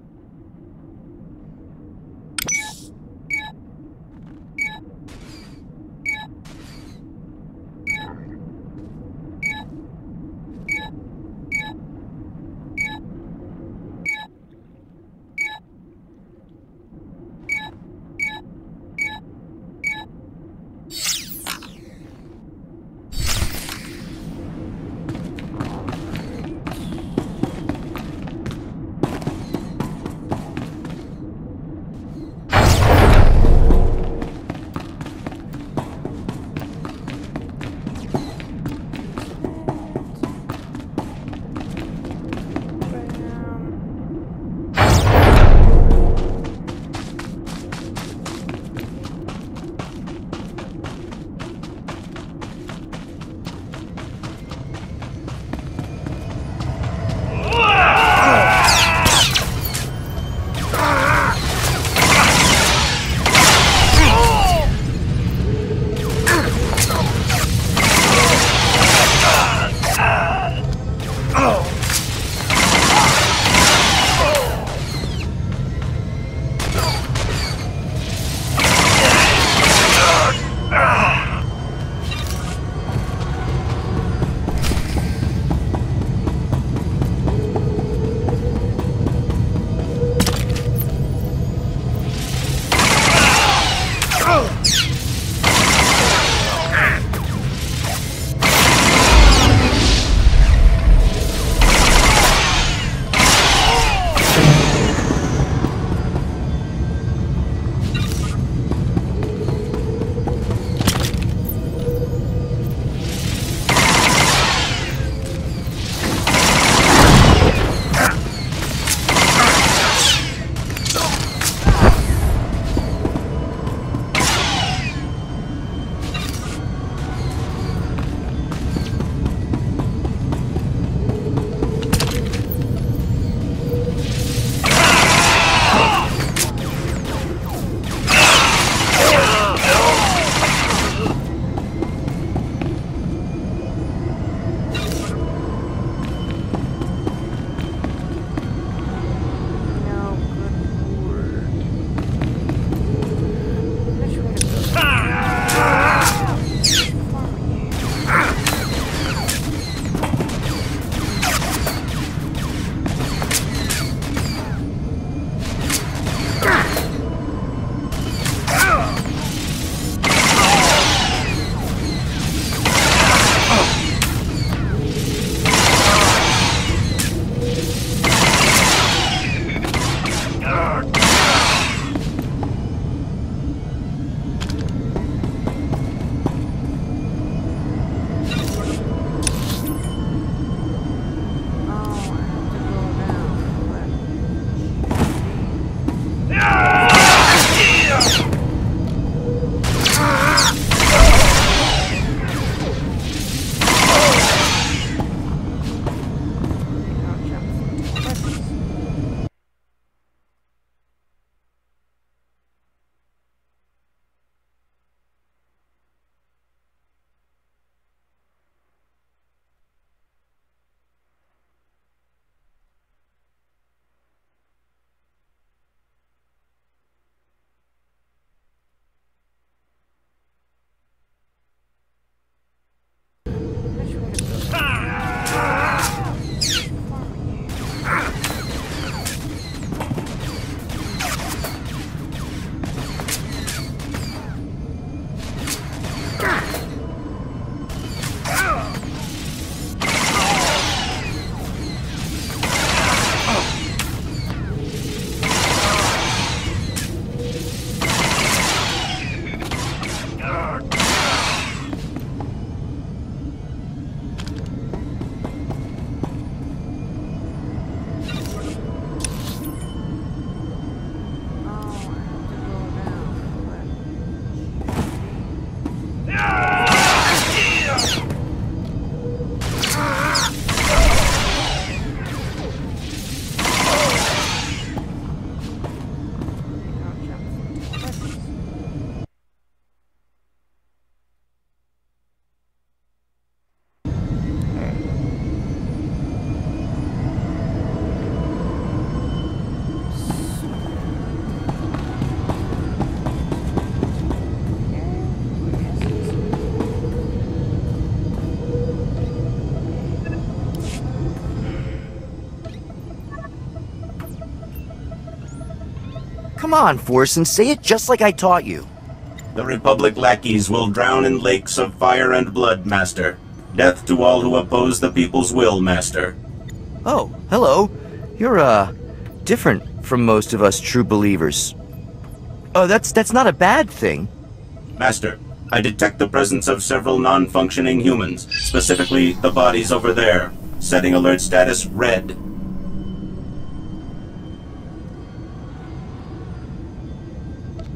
Come on, Forsen, say it just like I taught you. The Republic lackeys will drown in lakes of fire and blood, Master. Death to all who oppose the people's will, Master. Oh, hello. You're, different from most of us true believers. Oh, that's not a bad thing. Master, I detect the presence of several non-functioning humans, specifically the bodies over there, setting alert status red.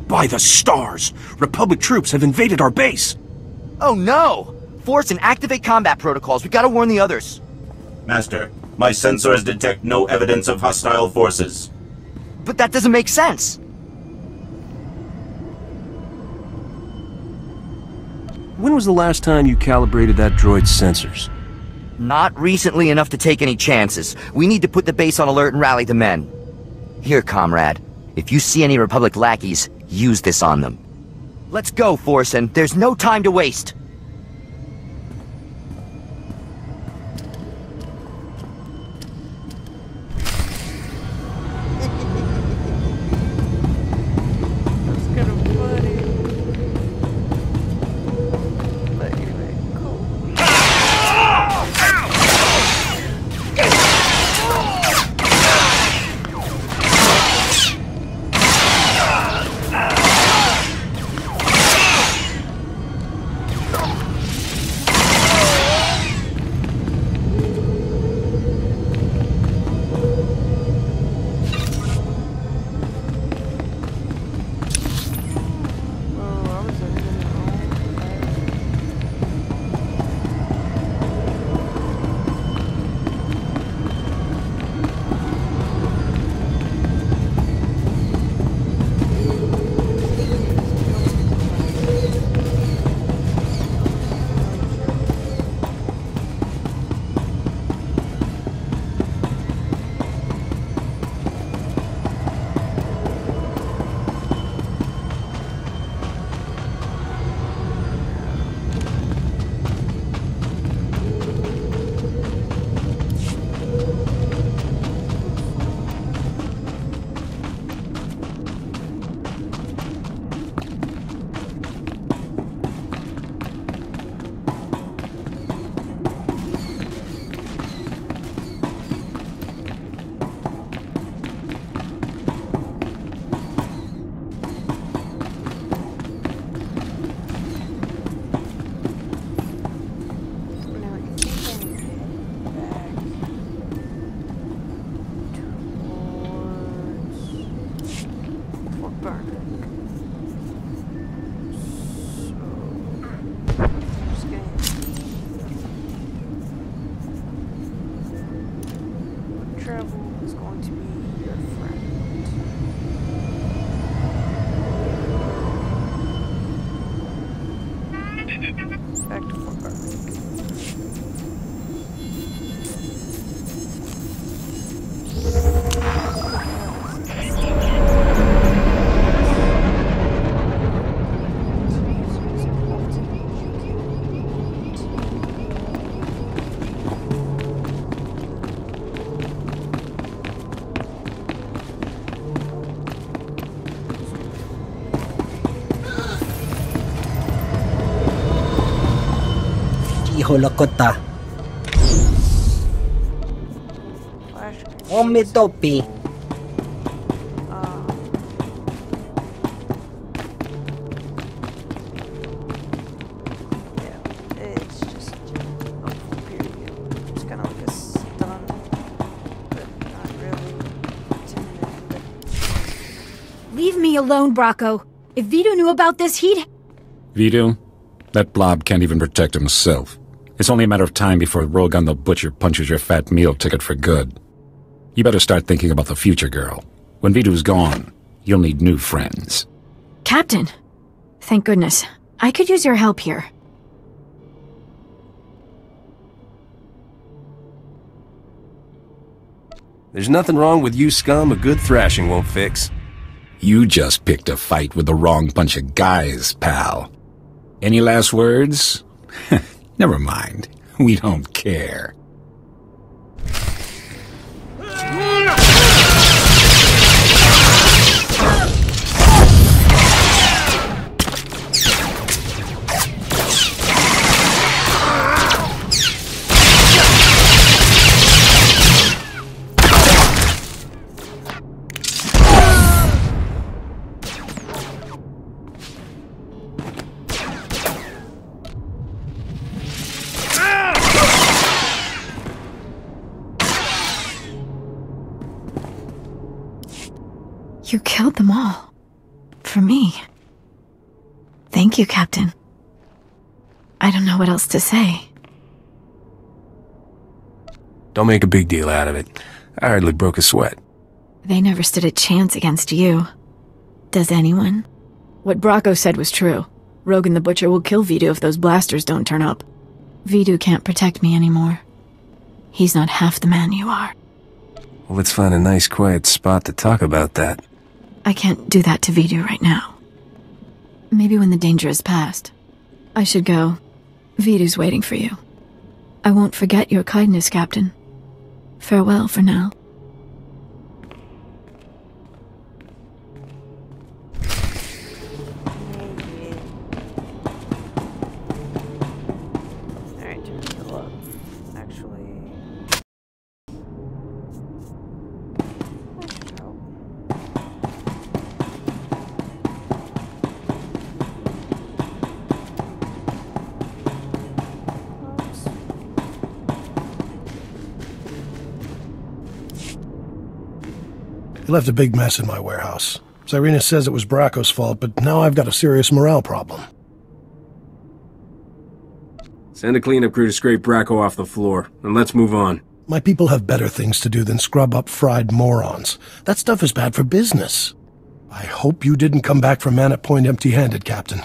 By the stars! Republic troops have invaded our base! Oh no! Forsen, activate combat protocols. We gotta warn the others. Master, my sensors detect no evidence of hostile forces. But that doesn't make sense. When was the last time you calibrated that droid's sensors? Not recently enough to take any chances. We need to put the base on alert and rally the men. Here, comrade. If you see any Republic lackeys, use this on them. Let's go, Forsen. There's no time to waste. Holokota. Omidopi. It's just a full period. It's kind of like a stun, but not really intimidating. Leave me alone, Bracco. If Vito knew about this, he'd... Vito? That blob can't even protect himself. It's only a matter of time before Rogan the Butcher punches your fat meal ticket for good. You better start thinking about the future, girl. When Vito's gone, you'll need new friends. Captain! Thank goodness. I could use your help here. There's nothing wrong with you scum a good thrashing won't fix. You just picked a fight with the wrong bunch of guys, pal. Any last words? Never mind. We don't care. You killed them all. For me. Thank you, Captain. I don't know what else to say. Don't make a big deal out of it. I hardly broke a sweat. They never stood a chance against you. Does anyone? What Bracco said was true. Rogan the Butcher will kill Vidu if those blasters don't turn up. Vidu can't protect me anymore. He's not half the man you are. Well, let's find a nice quiet spot to talk about that. I can't do that to Vidu right now. Maybe when the danger is past. I should go. Vidu's waiting for you. I won't forget your kindness, Captain. Farewell for now. Alright, turn it up. Actually... He left a big mess in my warehouse. Cyrena says it was Bracco's fault, but now I've got a serious morale problem. Send a cleanup crew to scrape Bracco off the floor, and let's move on. My people have better things to do than scrub up fried morons. That stuff is bad for business. I hope you didn't come back from Man at Point empty-handed, Captain.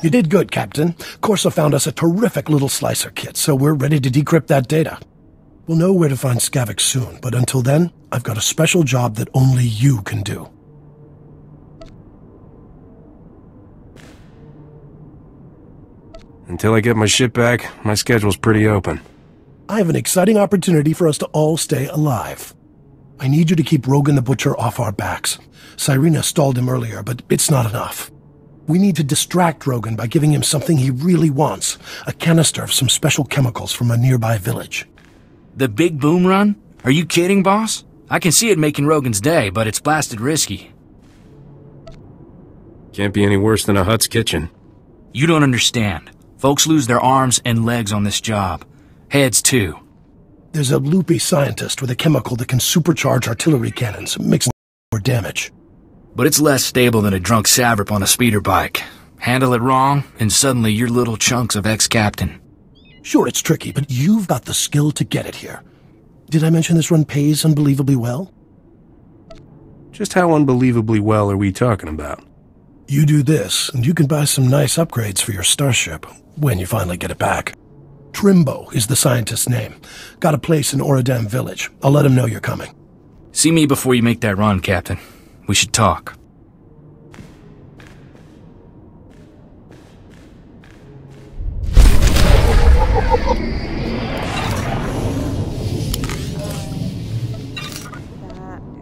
You did good, Captain. Corso found us a terrific little slicer kit, so we're ready to decrypt that data. We'll know where to find Skavik soon, but until then, I've got a special job that only you can do. Until I get my ship back, my schedule's pretty open. I have an exciting opportunity for us to all stay alive. I need you to keep Rogan the Butcher off our backs. Cyrena stalled him earlier, but it's not enough. We need to distract Rogan by giving him something he really wants. A canister of some special chemicals from a nearby village. The big boom run? Are you kidding, boss? I can see it making Rogan's day, but it's blasted risky. Can't be any worse than a Hut's kitchen. You don't understand. Folks lose their arms and legs on this job. Heads, too. There's a loopy scientist with a chemical that can supercharge artillery cannons, mix more damage. But it's less stable than a drunk savrip on a speeder bike. Handle it wrong, and suddenly you're little chunks of ex-captain. Sure, it's tricky, but you've got the skill to get it here. Did I mention this run pays unbelievably well? Just how unbelievably well are we talking about? You do this, and you can buy some nice upgrades for your starship, when you finally get it back. Trimbo is the scientist's name. Got a place in Oradam village. I'll let him know you're coming. See me before you make that run, Captain. We should talk. Do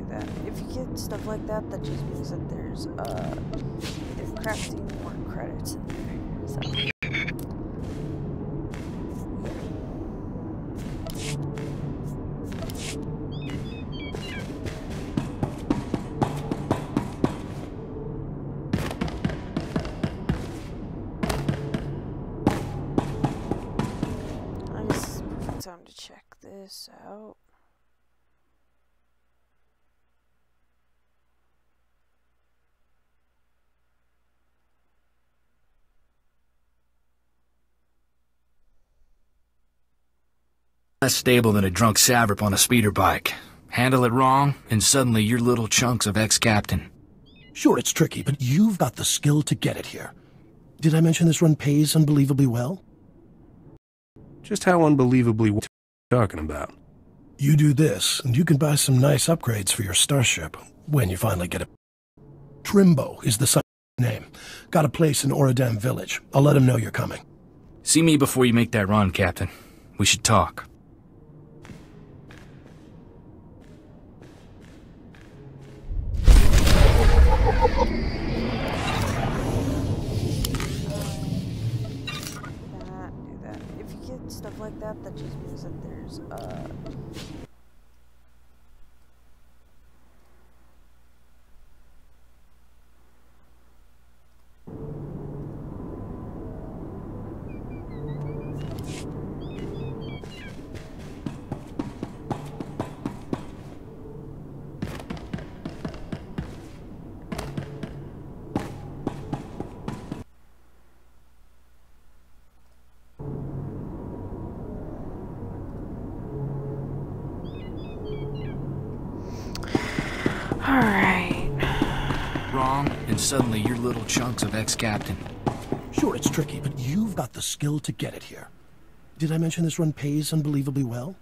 that. If you get stuff like that, that just means that there's either crafting or credits in there. So. Time to check this out. Less stable than a drunk savrip on a speeder bike. Handle it wrong, and suddenly you're little chunks of ex-captain. Sure, it's tricky, but you've got the skill to get it here. Did I mention this run pays unbelievably well? Just how unbelievably well are you talking about? You do this, and you can buy some nice upgrades for your starship, when you finally get it. Trimbo is the scientist's name. Got a place in Oradam village. I'll let him know you're coming. See me before you make that run, Captain. We should talk. Stuff like that, that just means that there's suddenly you're little chunks of ex-captain. Sure, it's tricky, but you've got the skill to get it here. Did I mention this run pays unbelievably well?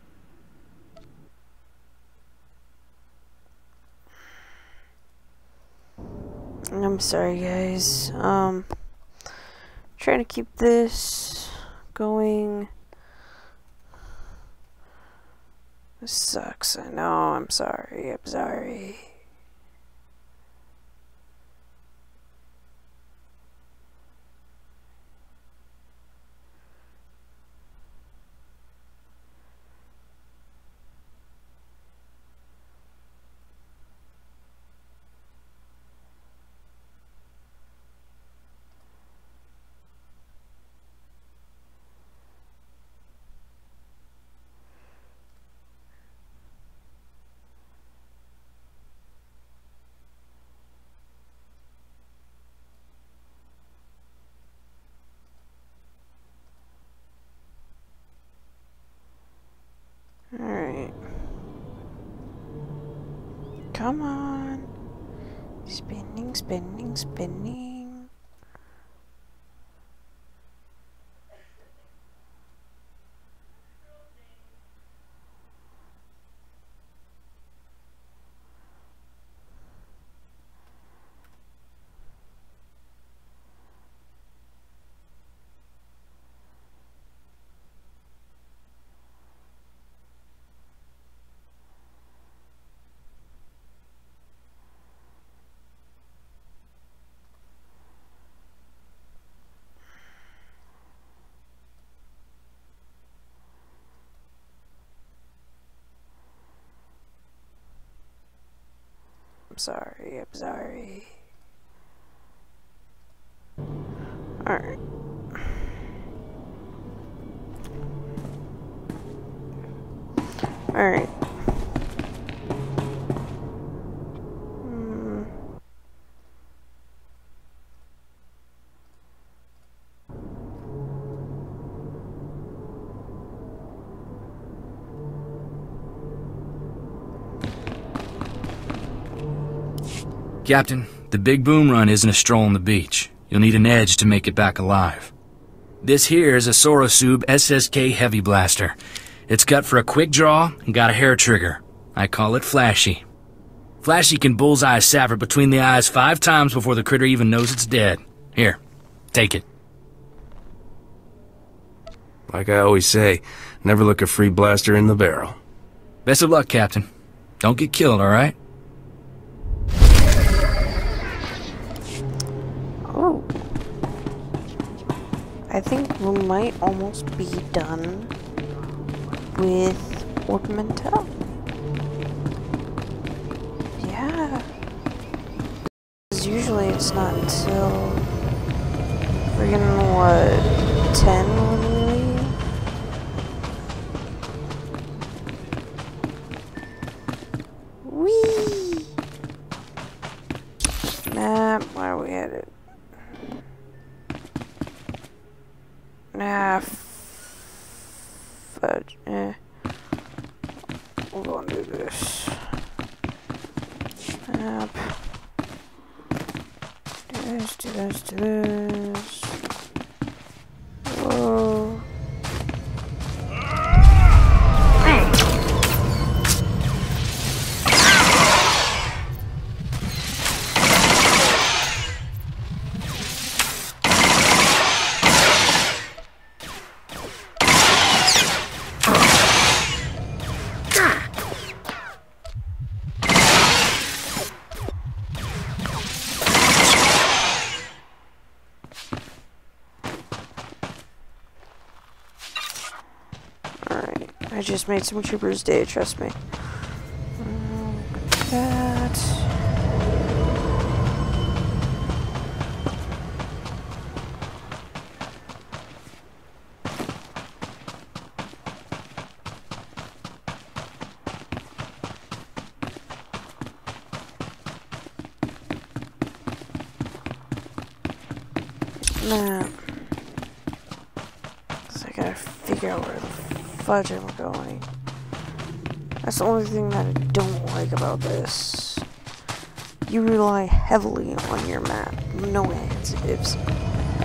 I'm sorry, guys. Trying to keep this going. This sucks. I know. I'm sorry. I'm sorry. Alright. Come on. Spinning, spinning, spinning. I'm sorry, I'm sorry. Alright. Alright. Captain, the big boom run isn't a stroll on the beach. You'll need an edge to make it back alive. This here is a Sorosub SSK Heavy Blaster. It's cut for a quick draw and got a hair trigger. I call it Flashy. Flashy can bullseye a sapper between the eyes 5 times before the critter even knows it's dead. Here, take it. Like I always say, never look a free blaster in the barrel. Best of luck, Captain. Don't get killed, alright? Oh. I think we might almost be done with Ornamental. Yeah. Because usually it's not until friggin' what, 10 when we leave? Whee! Nah, why are we headed? Nah, fudge. We're gonna do this. Snap. Do this, do this, do this. Whoa. I just made some troopers' day, trust me. Look at that. Nah. Cause I gotta figure out where the fudge I'm going. That's the only thing that I don't like about this. You rely heavily on your map. No ands, ifs,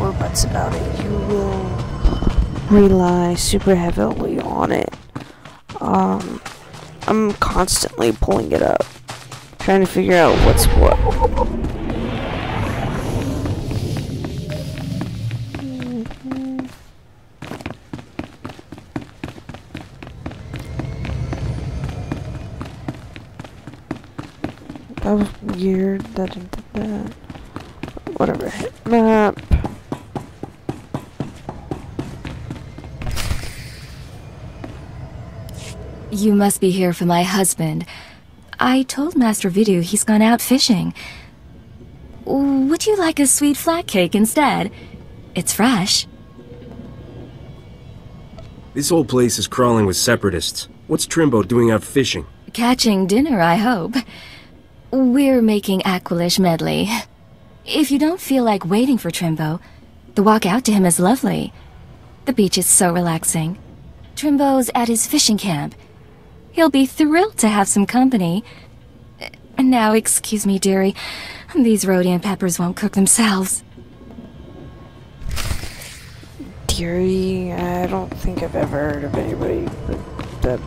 or buts about it. You will rely super heavily on it. I'm constantly pulling it up, trying to figure out what's what. That was weird. That did that. Whatever. Hit map. You must be here for my husband. I told Master Vidu he's gone out fishing. Would you like a sweet flat cake instead? It's fresh. This whole place is crawling with separatists. What's Trimbo doing out fishing? Catching dinner, I hope. We're making Aqualish medley. If you don't feel like waiting for Trimbo, the walk out to him is lovely. The beach is so relaxing. Trimbo's at his fishing camp. He'll be thrilled to have some company. And now, excuse me, dearie, these Rhodian peppers won't cook themselves. Dearie, I don't think I've ever heard of anybody that...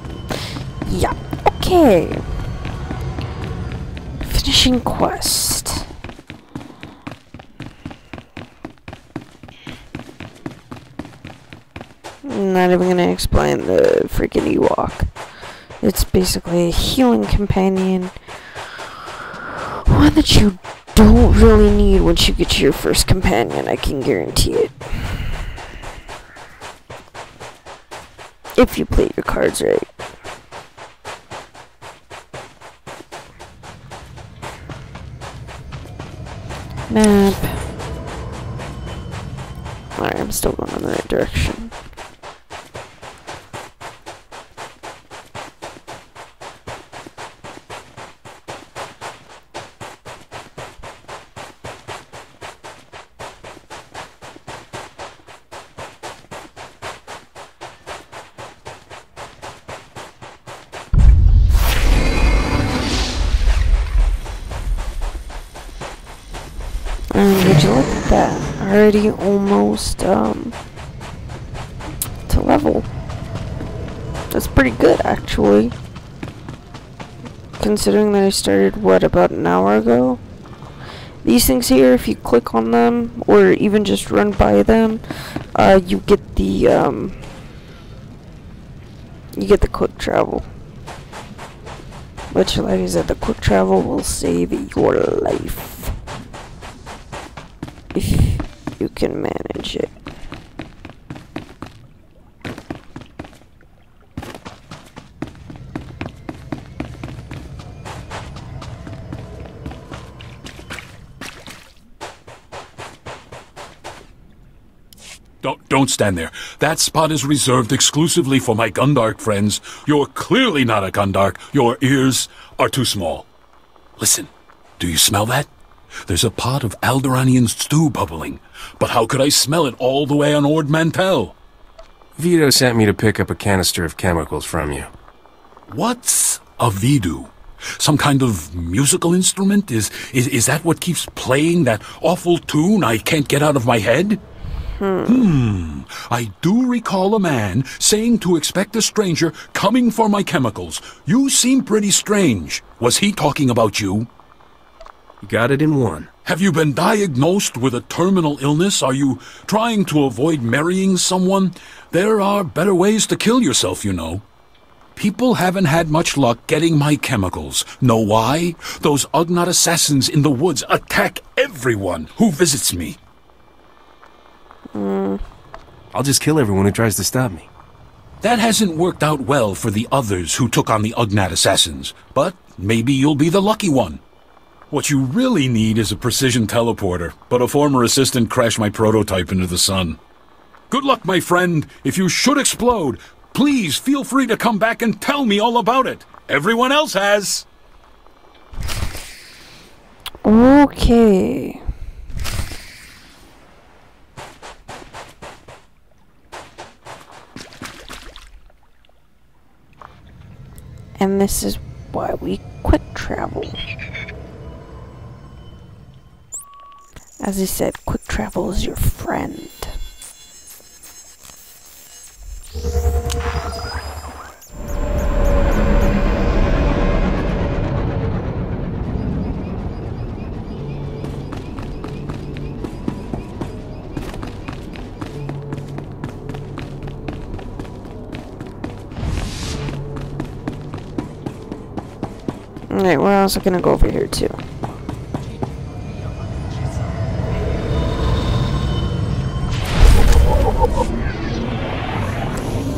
Yeah, okay. Finishing quest. Not even gonna explain the freaking Ewok. It's basically a healing companion. One that you don't really need once you get to your first companion, I can guarantee it. If you play your cards right. Map. Alright, I'm still going in the right direction. Would you look at that? Already almost to level. That's pretty good, actually. Considering that I started, what, about an hour ago? These things here, if you click on them, or even just run by them, you get the quick travel. Which, like I said, the quick travel will save your life. If you can manage it. Don't stand there. That spot is reserved exclusively for my Gundark friends. You're clearly not a Gundark. Your ears are too small. Listen, do you smell that? There's a pot of Alderaanian stew bubbling. But how could I smell it all the way on Ord Mantell? Vito sent me to pick up a canister of chemicals from you. What's a Vidu? Some kind of musical instrument? Is that what keeps playing that awful tune I can't get out of my head? I do recall a man saying to expect a stranger coming for my chemicals. You seem pretty strange. Was he talking about you? You got it in one. Have you been diagnosed with a terminal illness? Are you trying to avoid marrying someone? There are better ways to kill yourself, you know. People haven't had much luck getting my chemicals. Know why? Those Ugnaught assassins in the woods attack everyone who visits me. I'll just kill everyone who tries to stop me. That hasn't worked out well for the others who took on the Ugnaught assassins, but maybe you'll be the lucky one. What you really need is a precision teleporter, but a former assistant crashed my prototype into the sun. Good luck, my friend. If you should explode, please feel free to come back and tell me all about it. Everyone else has. Okay. And this is why we quick travel. As I said, quick travel is your friend. Alright, we're also gonna go over here too.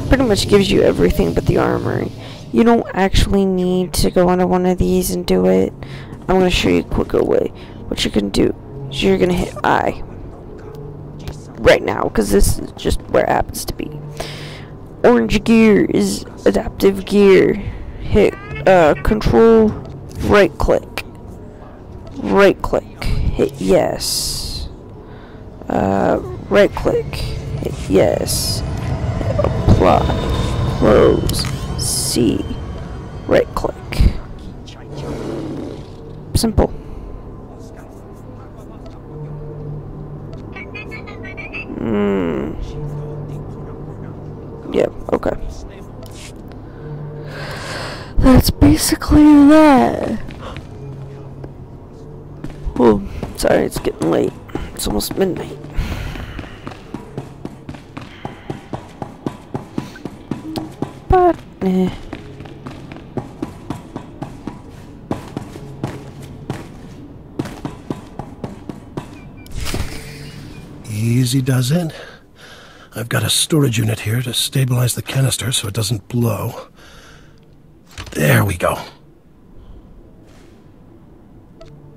Pretty much gives you everything but the armory. You don't actually need to go into one of these and do it. I'm gonna show you a quicker way. What you're gonna do is you're gonna hit I right now, because this is just where it happens to be. Orange gear is adaptive gear. Hit control, right click, hit yes, right click, hit yes, hit apply, close, C, right click. Simple. Yep, okay. That's basically that. Oh, sorry, it's getting late. It's almost midnight. But, Easy does it. I've got a storage unit here to stabilize the canister so it doesn't blow. There we go.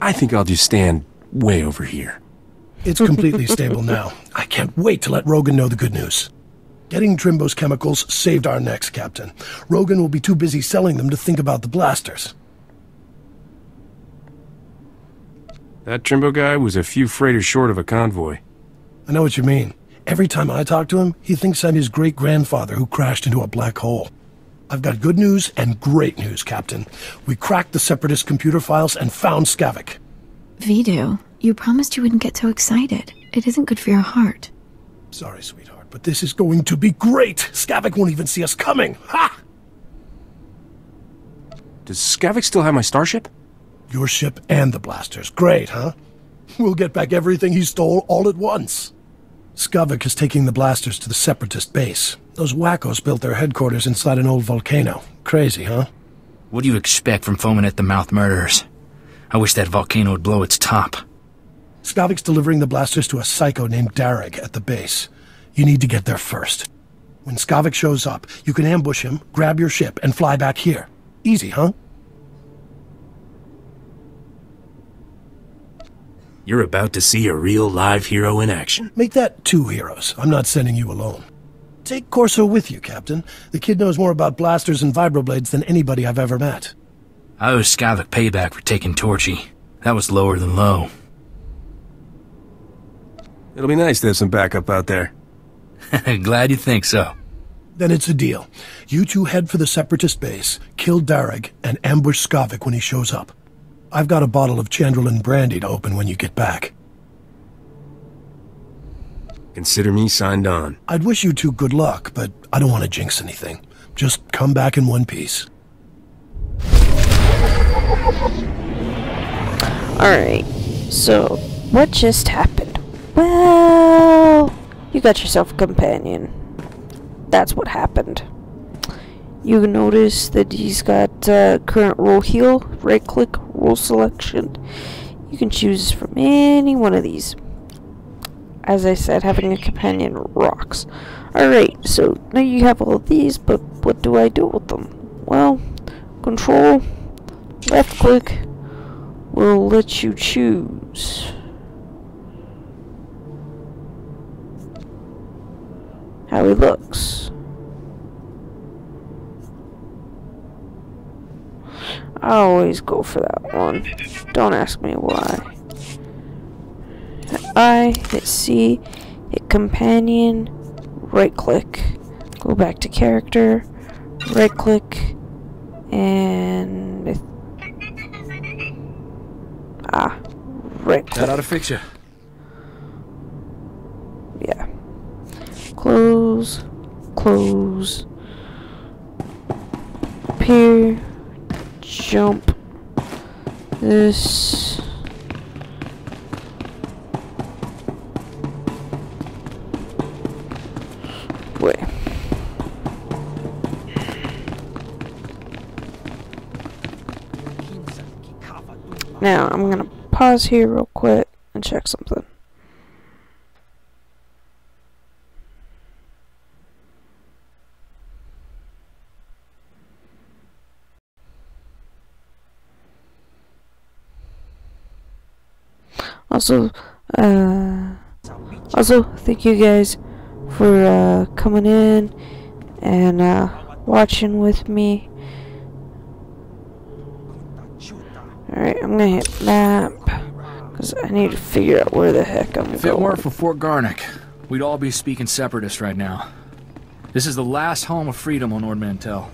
I think I'll just stand way over here. It's completely stable now. I can't wait to let Rogan know the good news. Getting Trimbo's chemicals saved our necks, Captain. Rogan will be too busy selling them to think about the blasters. That Trimbo guy was a few freighters short of a convoy. I know what you mean. Every time I talk to him, he thinks I'm his great-grandfather who crashed into a black hole. I've got good news and great news, Captain. We cracked the Separatist computer files and found Skavik. Vidu, you promised you wouldn't get so excited. It isn't good for your heart. Sorry, sweetheart, but this is going to be great! Skavik won't even see us coming! Ha! Does Skavik still have my starship? Your ship and the blasters. Great, huh? We'll get back everything he stole all at once. Skavik is taking the blasters to the Separatist base. Those wackos built their headquarters inside an old volcano. Crazy, huh? What do you expect from foaming-at-the-mouth murderers? I wish that volcano would blow its top. Skavik's delivering the blasters to a psycho named Darag at the base. You need to get there first. When Skavik shows up, you can ambush him, grab your ship, and fly back here. Easy, huh? You're about to see a real live hero in action. Make that 2 heroes. I'm not sending you alone. Take Corso with you, Captain. The kid knows more about blasters and vibroblades than anybody I've ever met. I owe Skavik payback for taking Torchy. That was lower than low. It'll be nice to have some backup out there. Glad you think so. Then it's a deal. You two head for the Separatist base, kill Darag, and ambush Skavik when he shows up. I've got a bottle of Chandrelin brandy to open when you get back. Consider me signed on. I'd wish you two good luck, but I don't want to jinx anything. Just come back in one piece. alright, so what just happened? Well, you got yourself a companion. That's what happened. You notice that he's got current role heal, right click, role selection. You can choose from any one of these. As I said, having a companion rocks. Alright, so now you have all of these, but what do I do with them? Well, control, left click, will let you choose. How he looks. I always go for that one. Don't ask me why. Hit I, hit C, hit companion, right click, go back to character, right click, and right click. That ought to fix you. close, close. Up here, jump. This. Wait. Now, I'm gonna pause here real quick and check something. Also, thank you guys for coming in and watching with me. Alright, I'm gonna hit map because I need to figure out where the heck I'm going. If it weren't for Fort Garnick, we'd all be speaking Separatist right now. This is the last home of freedom on Ord Mantell.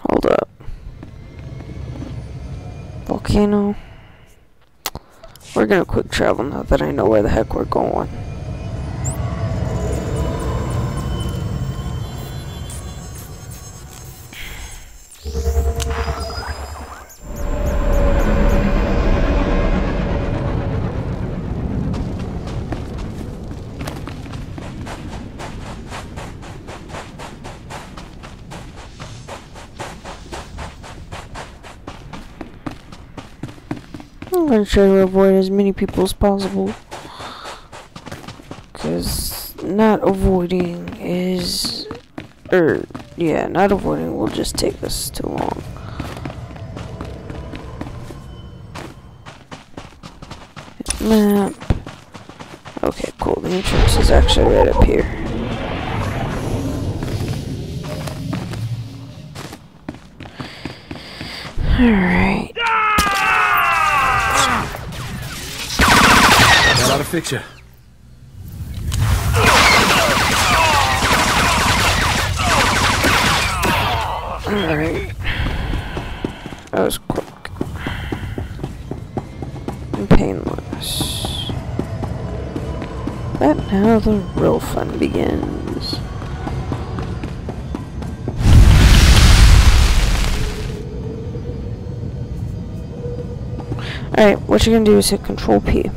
Hold up. Volcano. We're gonna quick travel now that I know where the heck we're going. I'm gonna try to avoid as many people as possible, because not avoiding is, not avoiding will just take us too long. Map. Okay, cool. The entrance is actually right up here. Alright. That ought to fix you. Alright. That was quick. And painless. But now the real fun begins. Alright, what you're gonna do is hit Control P.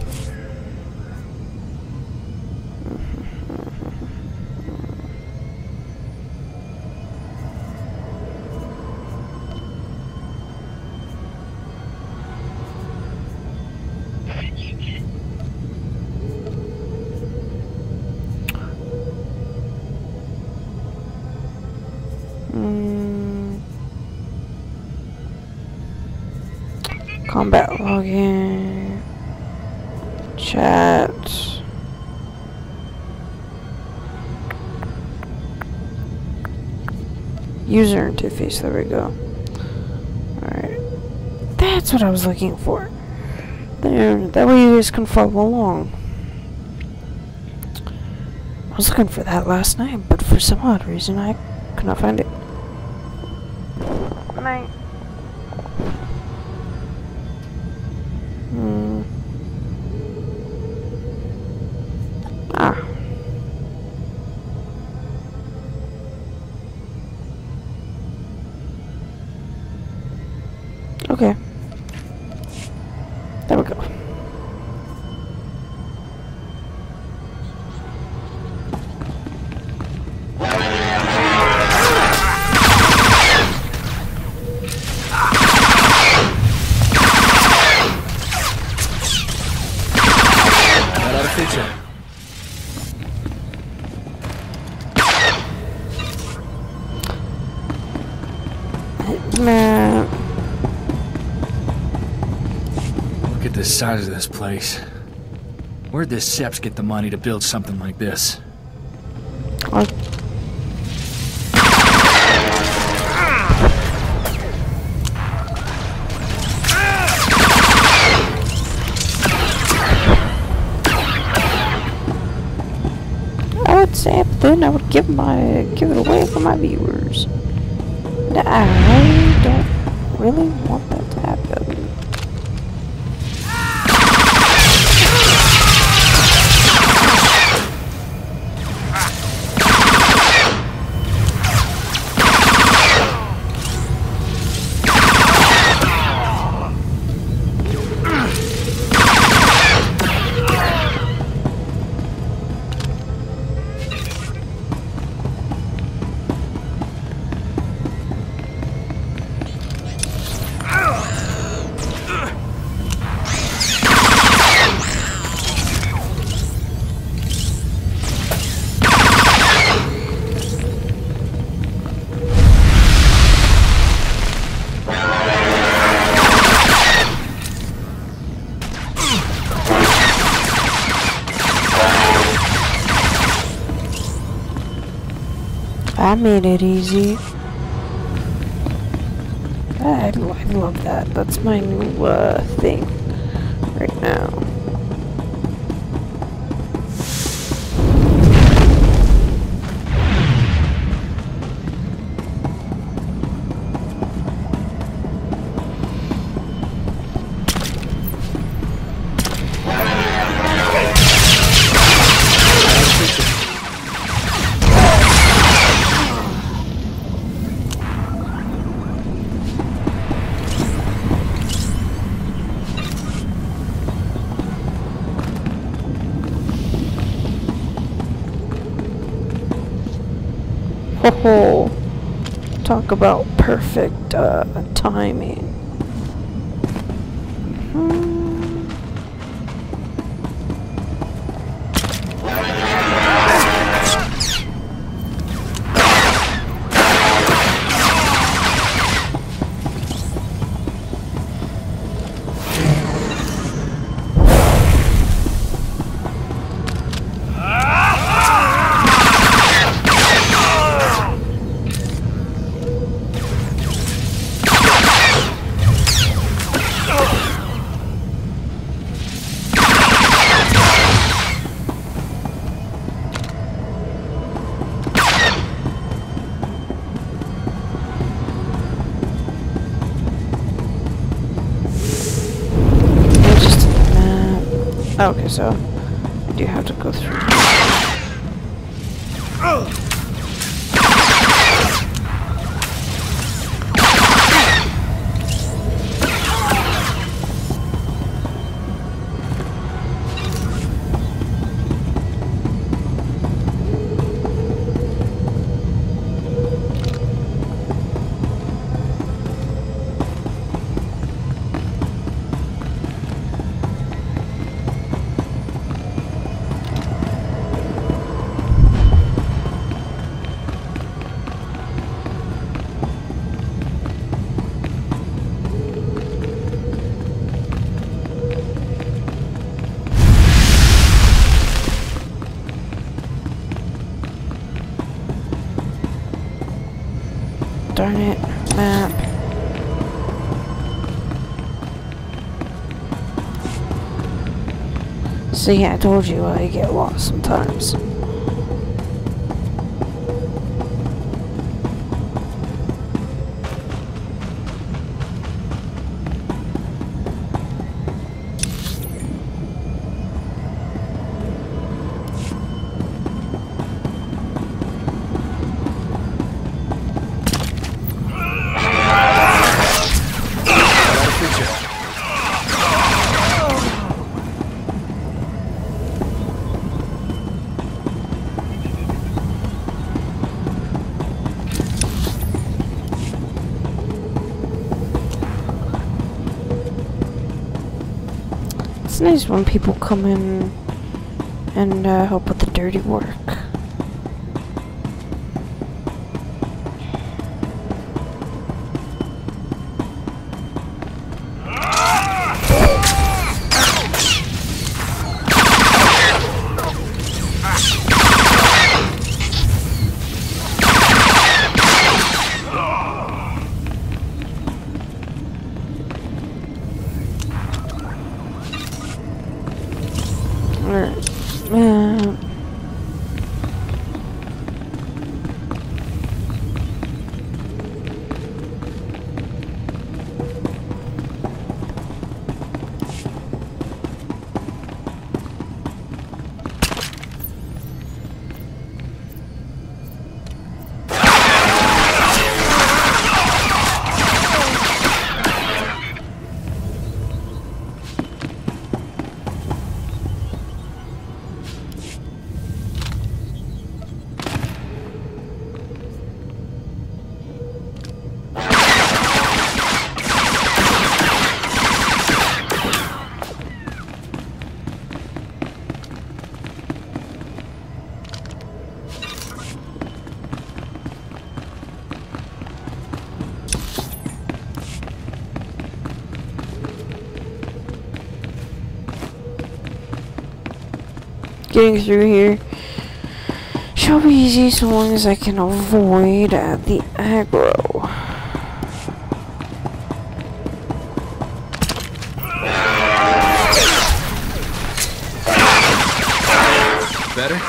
Combat login, chat, user interface, there we go. Alright, that's what I was looking for. There, that way you guys can follow along. I was looking for that last night, but for some odd reason I could not find it. Good night. Okay. There we go. That ought to fix you. Map. Look at the size of this place. Where'd the Seps get the money to build something like this? something, I would give it away for my viewers. And I don't really want that to happen. I made it easy. I love that. That's my new thing right now. Oh, talk about perfect timing. Okay, so I do have to go through. Darn it, map. See, I told you I get lost sometimes. It's nice when people come in and help with the dirty work. getting through here shall be easy so long as I can avoid the aggro. Better?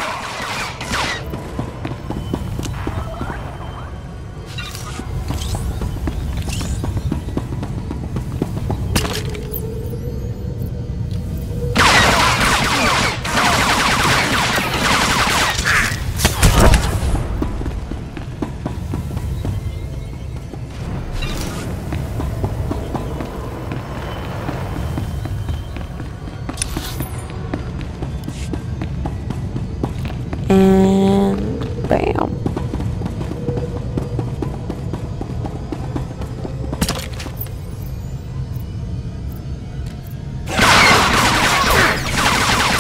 And bam.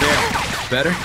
There. Better?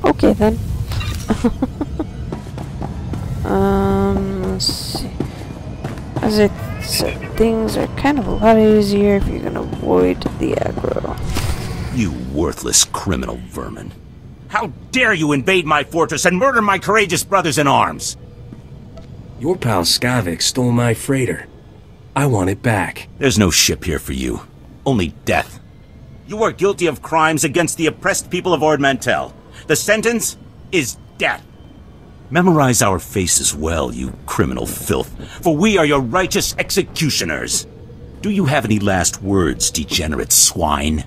Okay then. Let's see. As I said, things are kind of a lot easier if you can avoid the aggro. You worthless criminal vermin. How dare you invade my fortress and murder my courageous brothers in arms? Your pal Skavik stole my freighter. I want it back. There's no ship here for you. Only death. You are guilty of crimes against the oppressed people of Ord Mantell. The sentence is death. Memorize our faces well, you criminal filth, for we are your righteous executioners. Do you have any last words, degenerate swine?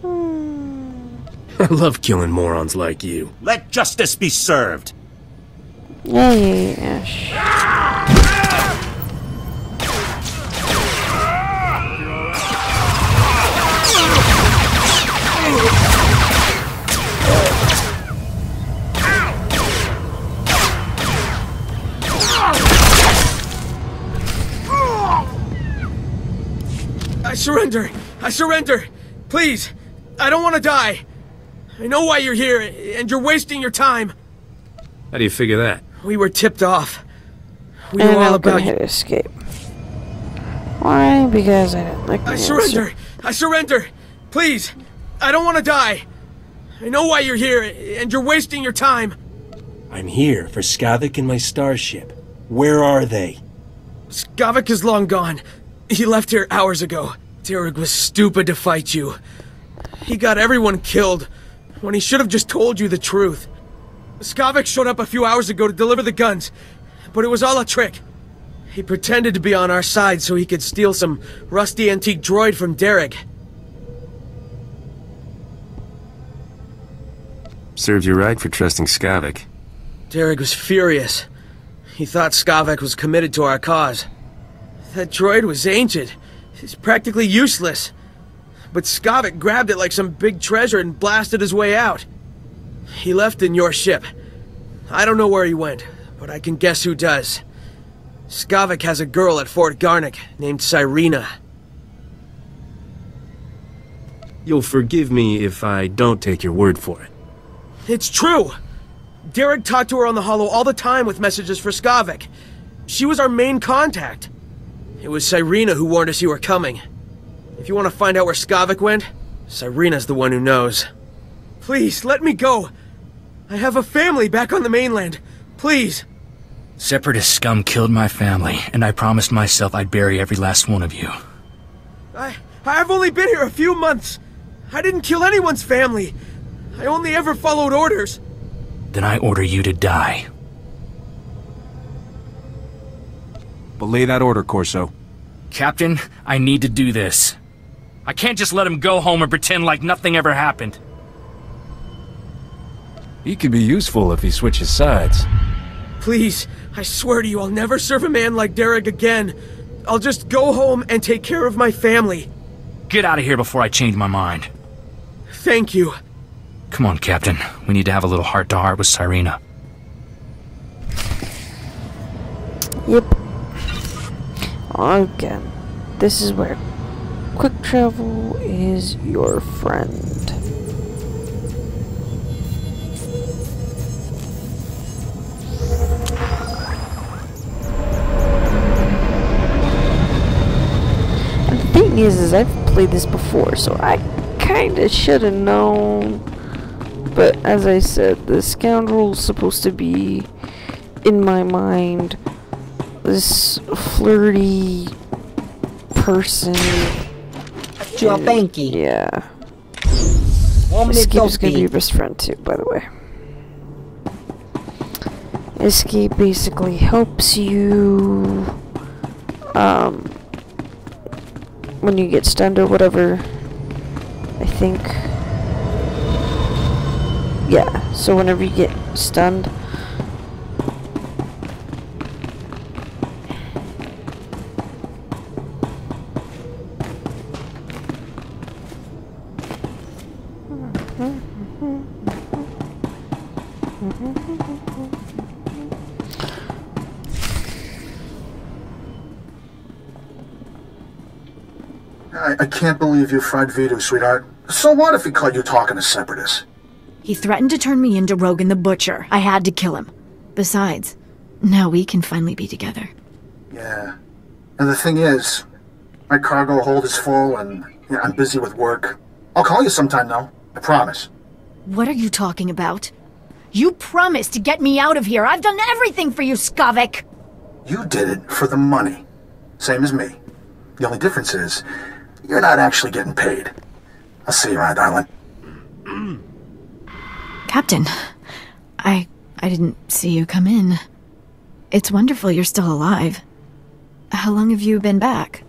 I love killing morons like you. Let justice be served. Yeah. I surrender! Please! I don't want to die! I know why you're here, and you're wasting your time! How do you figure that? We were tipped off. We and knew all I'm about gonna you. escape. Why? Because I didn't like the answer. I surrender! Please! I don't want to die! I know why you're here, and you're wasting your time! I'm here for Skavik and my starship. Where are they? Skavik is long gone. He left here hours ago. Derek was stupid to fight you. He got everyone killed, when he should have just told you the truth. Skavik showed up a few hours ago to deliver the guns, but it was all a trick. He pretended to be on our side so he could steal some rusty antique droid from Derek. Serves you right for trusting Skavik. Derek was furious. He thought Skavik was committed to our cause. That droid was ancient. It's practically useless. But Skavik grabbed it like some big treasure and blasted his way out. He left in your ship. I don't know where he went, but I can guess who does. Skavik has a girl at Fort Garnick named Cyrena. You'll forgive me if I don't take your word for it. It's true! Derek talked to her on the holo all the time with messages for Skavik. She was our main contact. It was Cyrena who warned us you were coming. If you want to find out where Skavik went, Cyrena's the one who knows. Please, let me go! I have a family back on the mainland. Please! Separatist scum killed my family, and I promised myself I'd bury every last one of you. I've only been here a few months. I didn't kill anyone's family. I only ever followed orders. Then I order you to die. Belay that order, Corso. Captain, I need to do this. I can't just let him go home and pretend like nothing ever happened. He could be useful if he switches sides. Please, I swear to you I'll never serve a man like Derek again. I'll just go home and take care of my family. Get out of here before I change my mind. Thank you. Come on, Captain. We need to have a little heart-to-heart with Cyrena. Yep. Again, this is where quick travel is your friend. And the thing is I've played this before, so I kinda should've known. But as I said, the scoundrel's supposed to be, in my mind, this flirty person. Banky. Yeah. Escape's gonna be your best friend too, by the way. Escape basically helps you when you get stunned or whatever. I think. Yeah, so whenever you get stunned, I can't believe you fried Vito, sweetheart. So what if he caught you talking to Separatists? He threatened to turn me into Rogan the Butcher. I had to kill him. Besides, now we can finally be together. Yeah. And the thing is, my cargo hold is full and I'm busy with work. I'll call you sometime, though. I promise. What are you talking about? You promised to get me out of here. I've done everything for you, Skavik. You did it for the money. Same as me. The only difference is, you're not actually getting paid. I'll see you around, darling. Captain, I didn't see you come in. It's wonderful you're still alive. How long have you been back?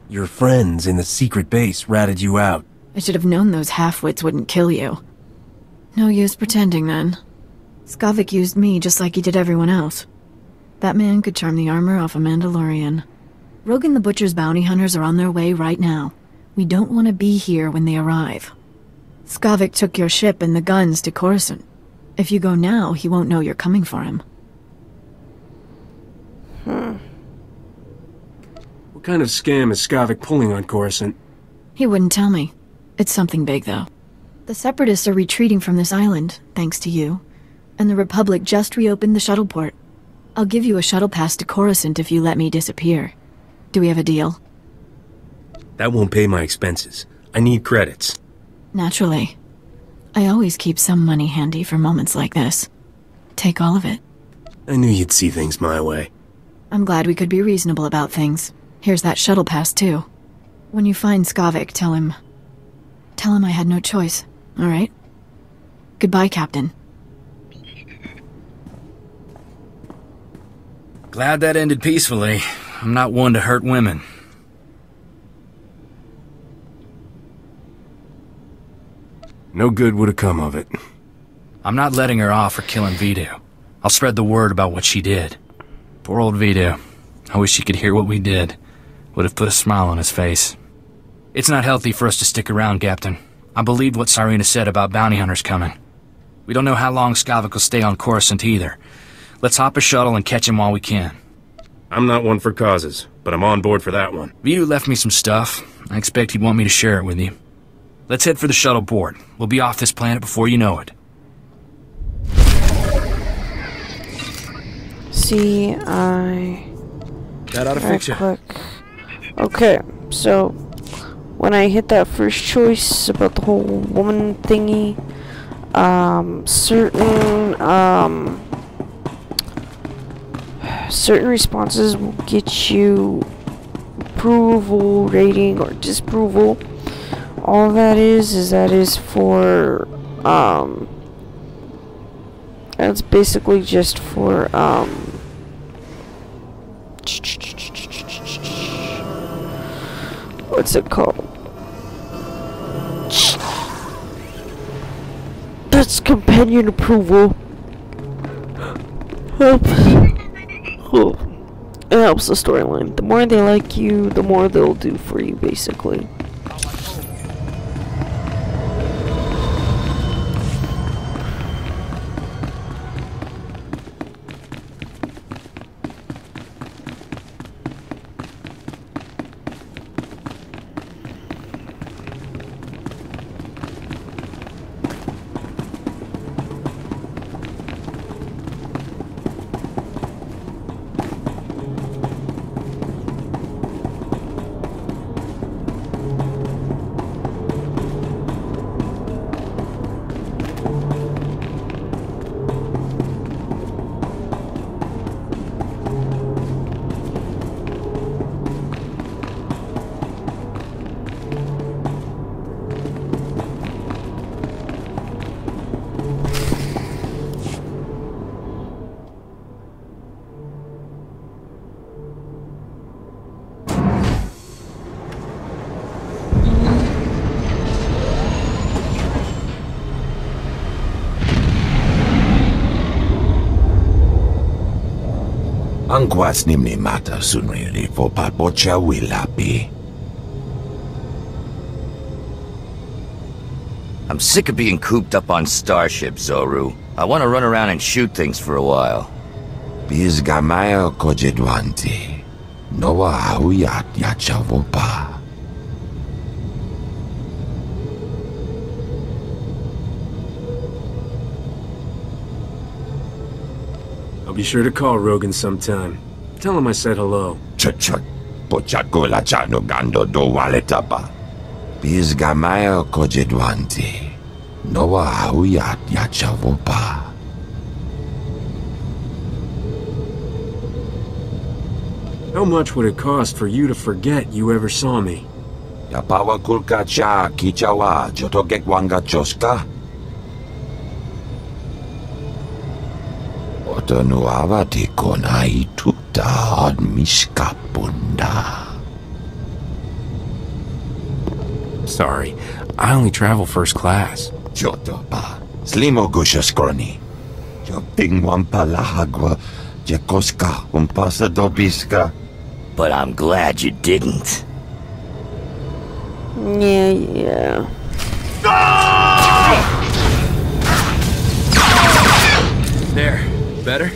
Your friends in the secret base ratted you out. I should have known those half-wits wouldn't kill you. No use pretending then. Skavik used me just like he did everyone else. That man could charm the armor off a Mandalorian. Rogan the Butcher's bounty hunters are on their way right now. We don't want to be here when they arrive. Skavik took your ship and the guns to Coruscant. If you go now, he won't know you're coming for him. What kind of scam is Skavik pulling on Coruscant? He wouldn't tell me. It's something big, though. The Separatists are retreating from this island, thanks to you. And the Republic just reopened the shuttle port. I'll give you a shuttle pass to Coruscant if you let me disappear. Do we have a deal? That won't pay my expenses. I need credits. Naturally. I always keep some money handy for moments like this. Take all of it. I knew you'd see things my way. I'm glad we could be reasonable about things. Here's that shuttle pass, too. When you find Skavik, tell him I had no choice, alright? Goodbye, Captain. Glad that ended peacefully. I'm not one to hurt women. No good would have come of it. I'm not letting her off for killing Vito. I'll spread the word about what she did. Poor old Vito. I wish he could hear what we did. Would have put a smile on his face. It's not healthy for us to stick around, Captain. I believed what Cyrena said about bounty hunters coming. We don't know how long Skavik will stay on Coruscant either. Let's hop a shuttle and catch him while we can. I'm not one for causes, but I'm on board for that one. Vidu left me some stuff. I expect he'd want me to share it with you. Let's head for the shuttle board. We'll be off this planet before you know it. See, That ought to fix you. Click. Okay, so when I hit that first choice about the whole woman thingy, certain responses will get you approval rating or disapproval. All that is for that's basically just for what's it called? That's companion approval. It helps the storyline. The more they like you, the more they'll do for you, basically. Angkwas nimni mata sunrili fo palpocha wilapi. I'm sick of being cooped up on starships, Zoru. I want to run around and shoot things for a while. Bizgamayo kojedwanti. Noa hauyat yachavopa. I'll be sure to call Rogan sometime. Tell him I said hello. Chut. Pochakola chano gando do waletapa. Bizgamayo kojedwanti. Noa hauyat yachavopa. How much would it cost for you to forget you ever saw me? Yapawa kulka cha kichawa jotogek wanga choska. Otonuava tikona ituta od miskapunda. Sorry, I only travel first class. Jotopa, slimo gushaskroni. Joping wampalahagwa, jekoska umpasa dobiska. But I'm glad you didn't. Yeah. There. Better?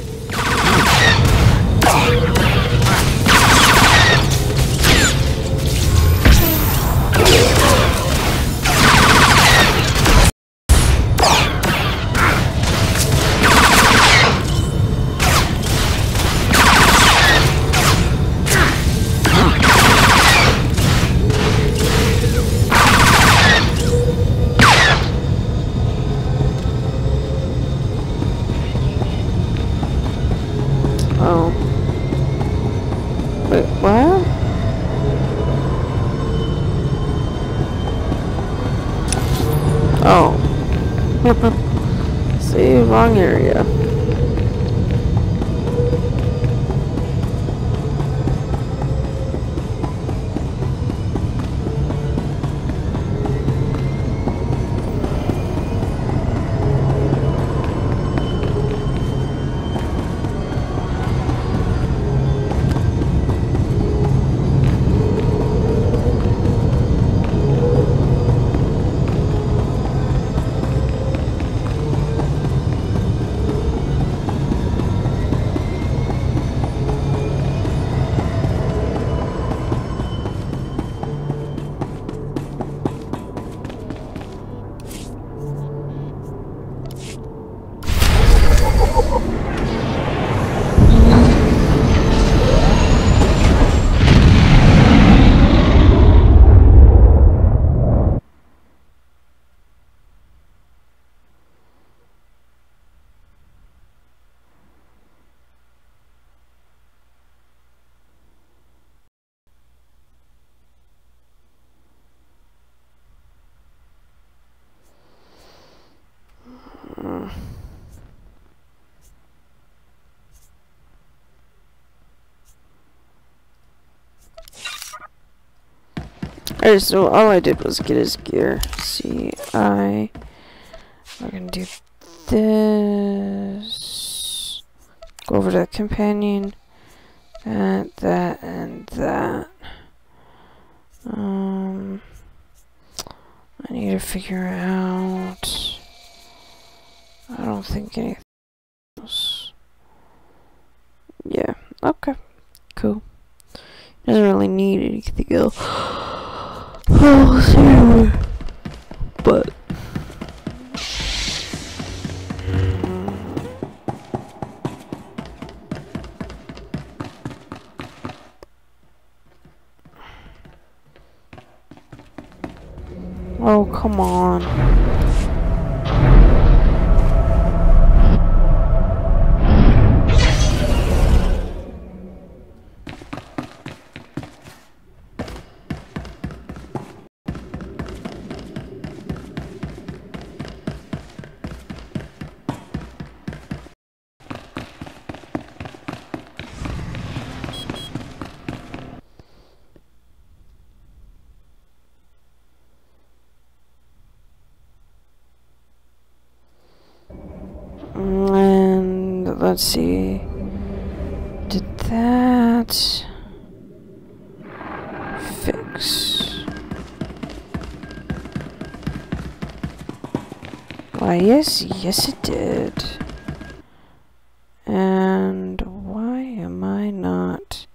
Wait, what? Oh. See, wrong area. Alright, so all I did was get his gear. See, we're gonna do this. Go over to the companion. And that, and that. I need to figure out. I don't think anything else. Yeah, okay. Cool. Doesn't really need anything else. But. Oh, come on. And let's see. Did that fix? Why, yes, it did. And why am I not?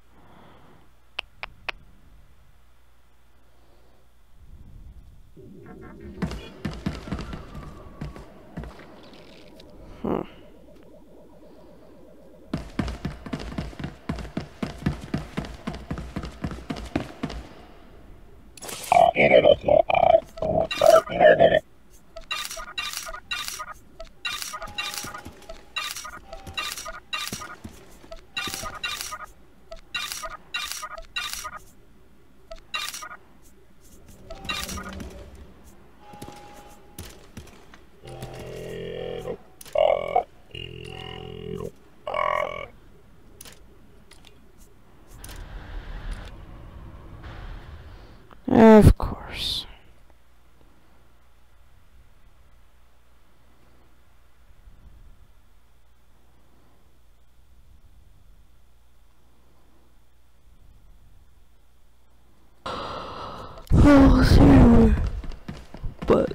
Of course. Oh, seriously. But.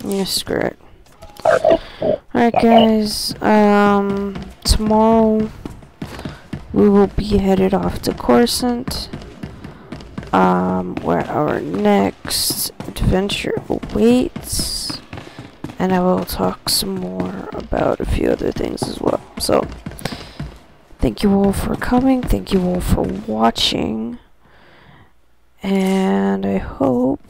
Yeah, screw it. Alright guys, tomorrow we will be headed off to Coruscant, where our next adventure awaits, and I will talk some more about a few other things as well. So, thank you all for coming, thank you all for watching, and I hope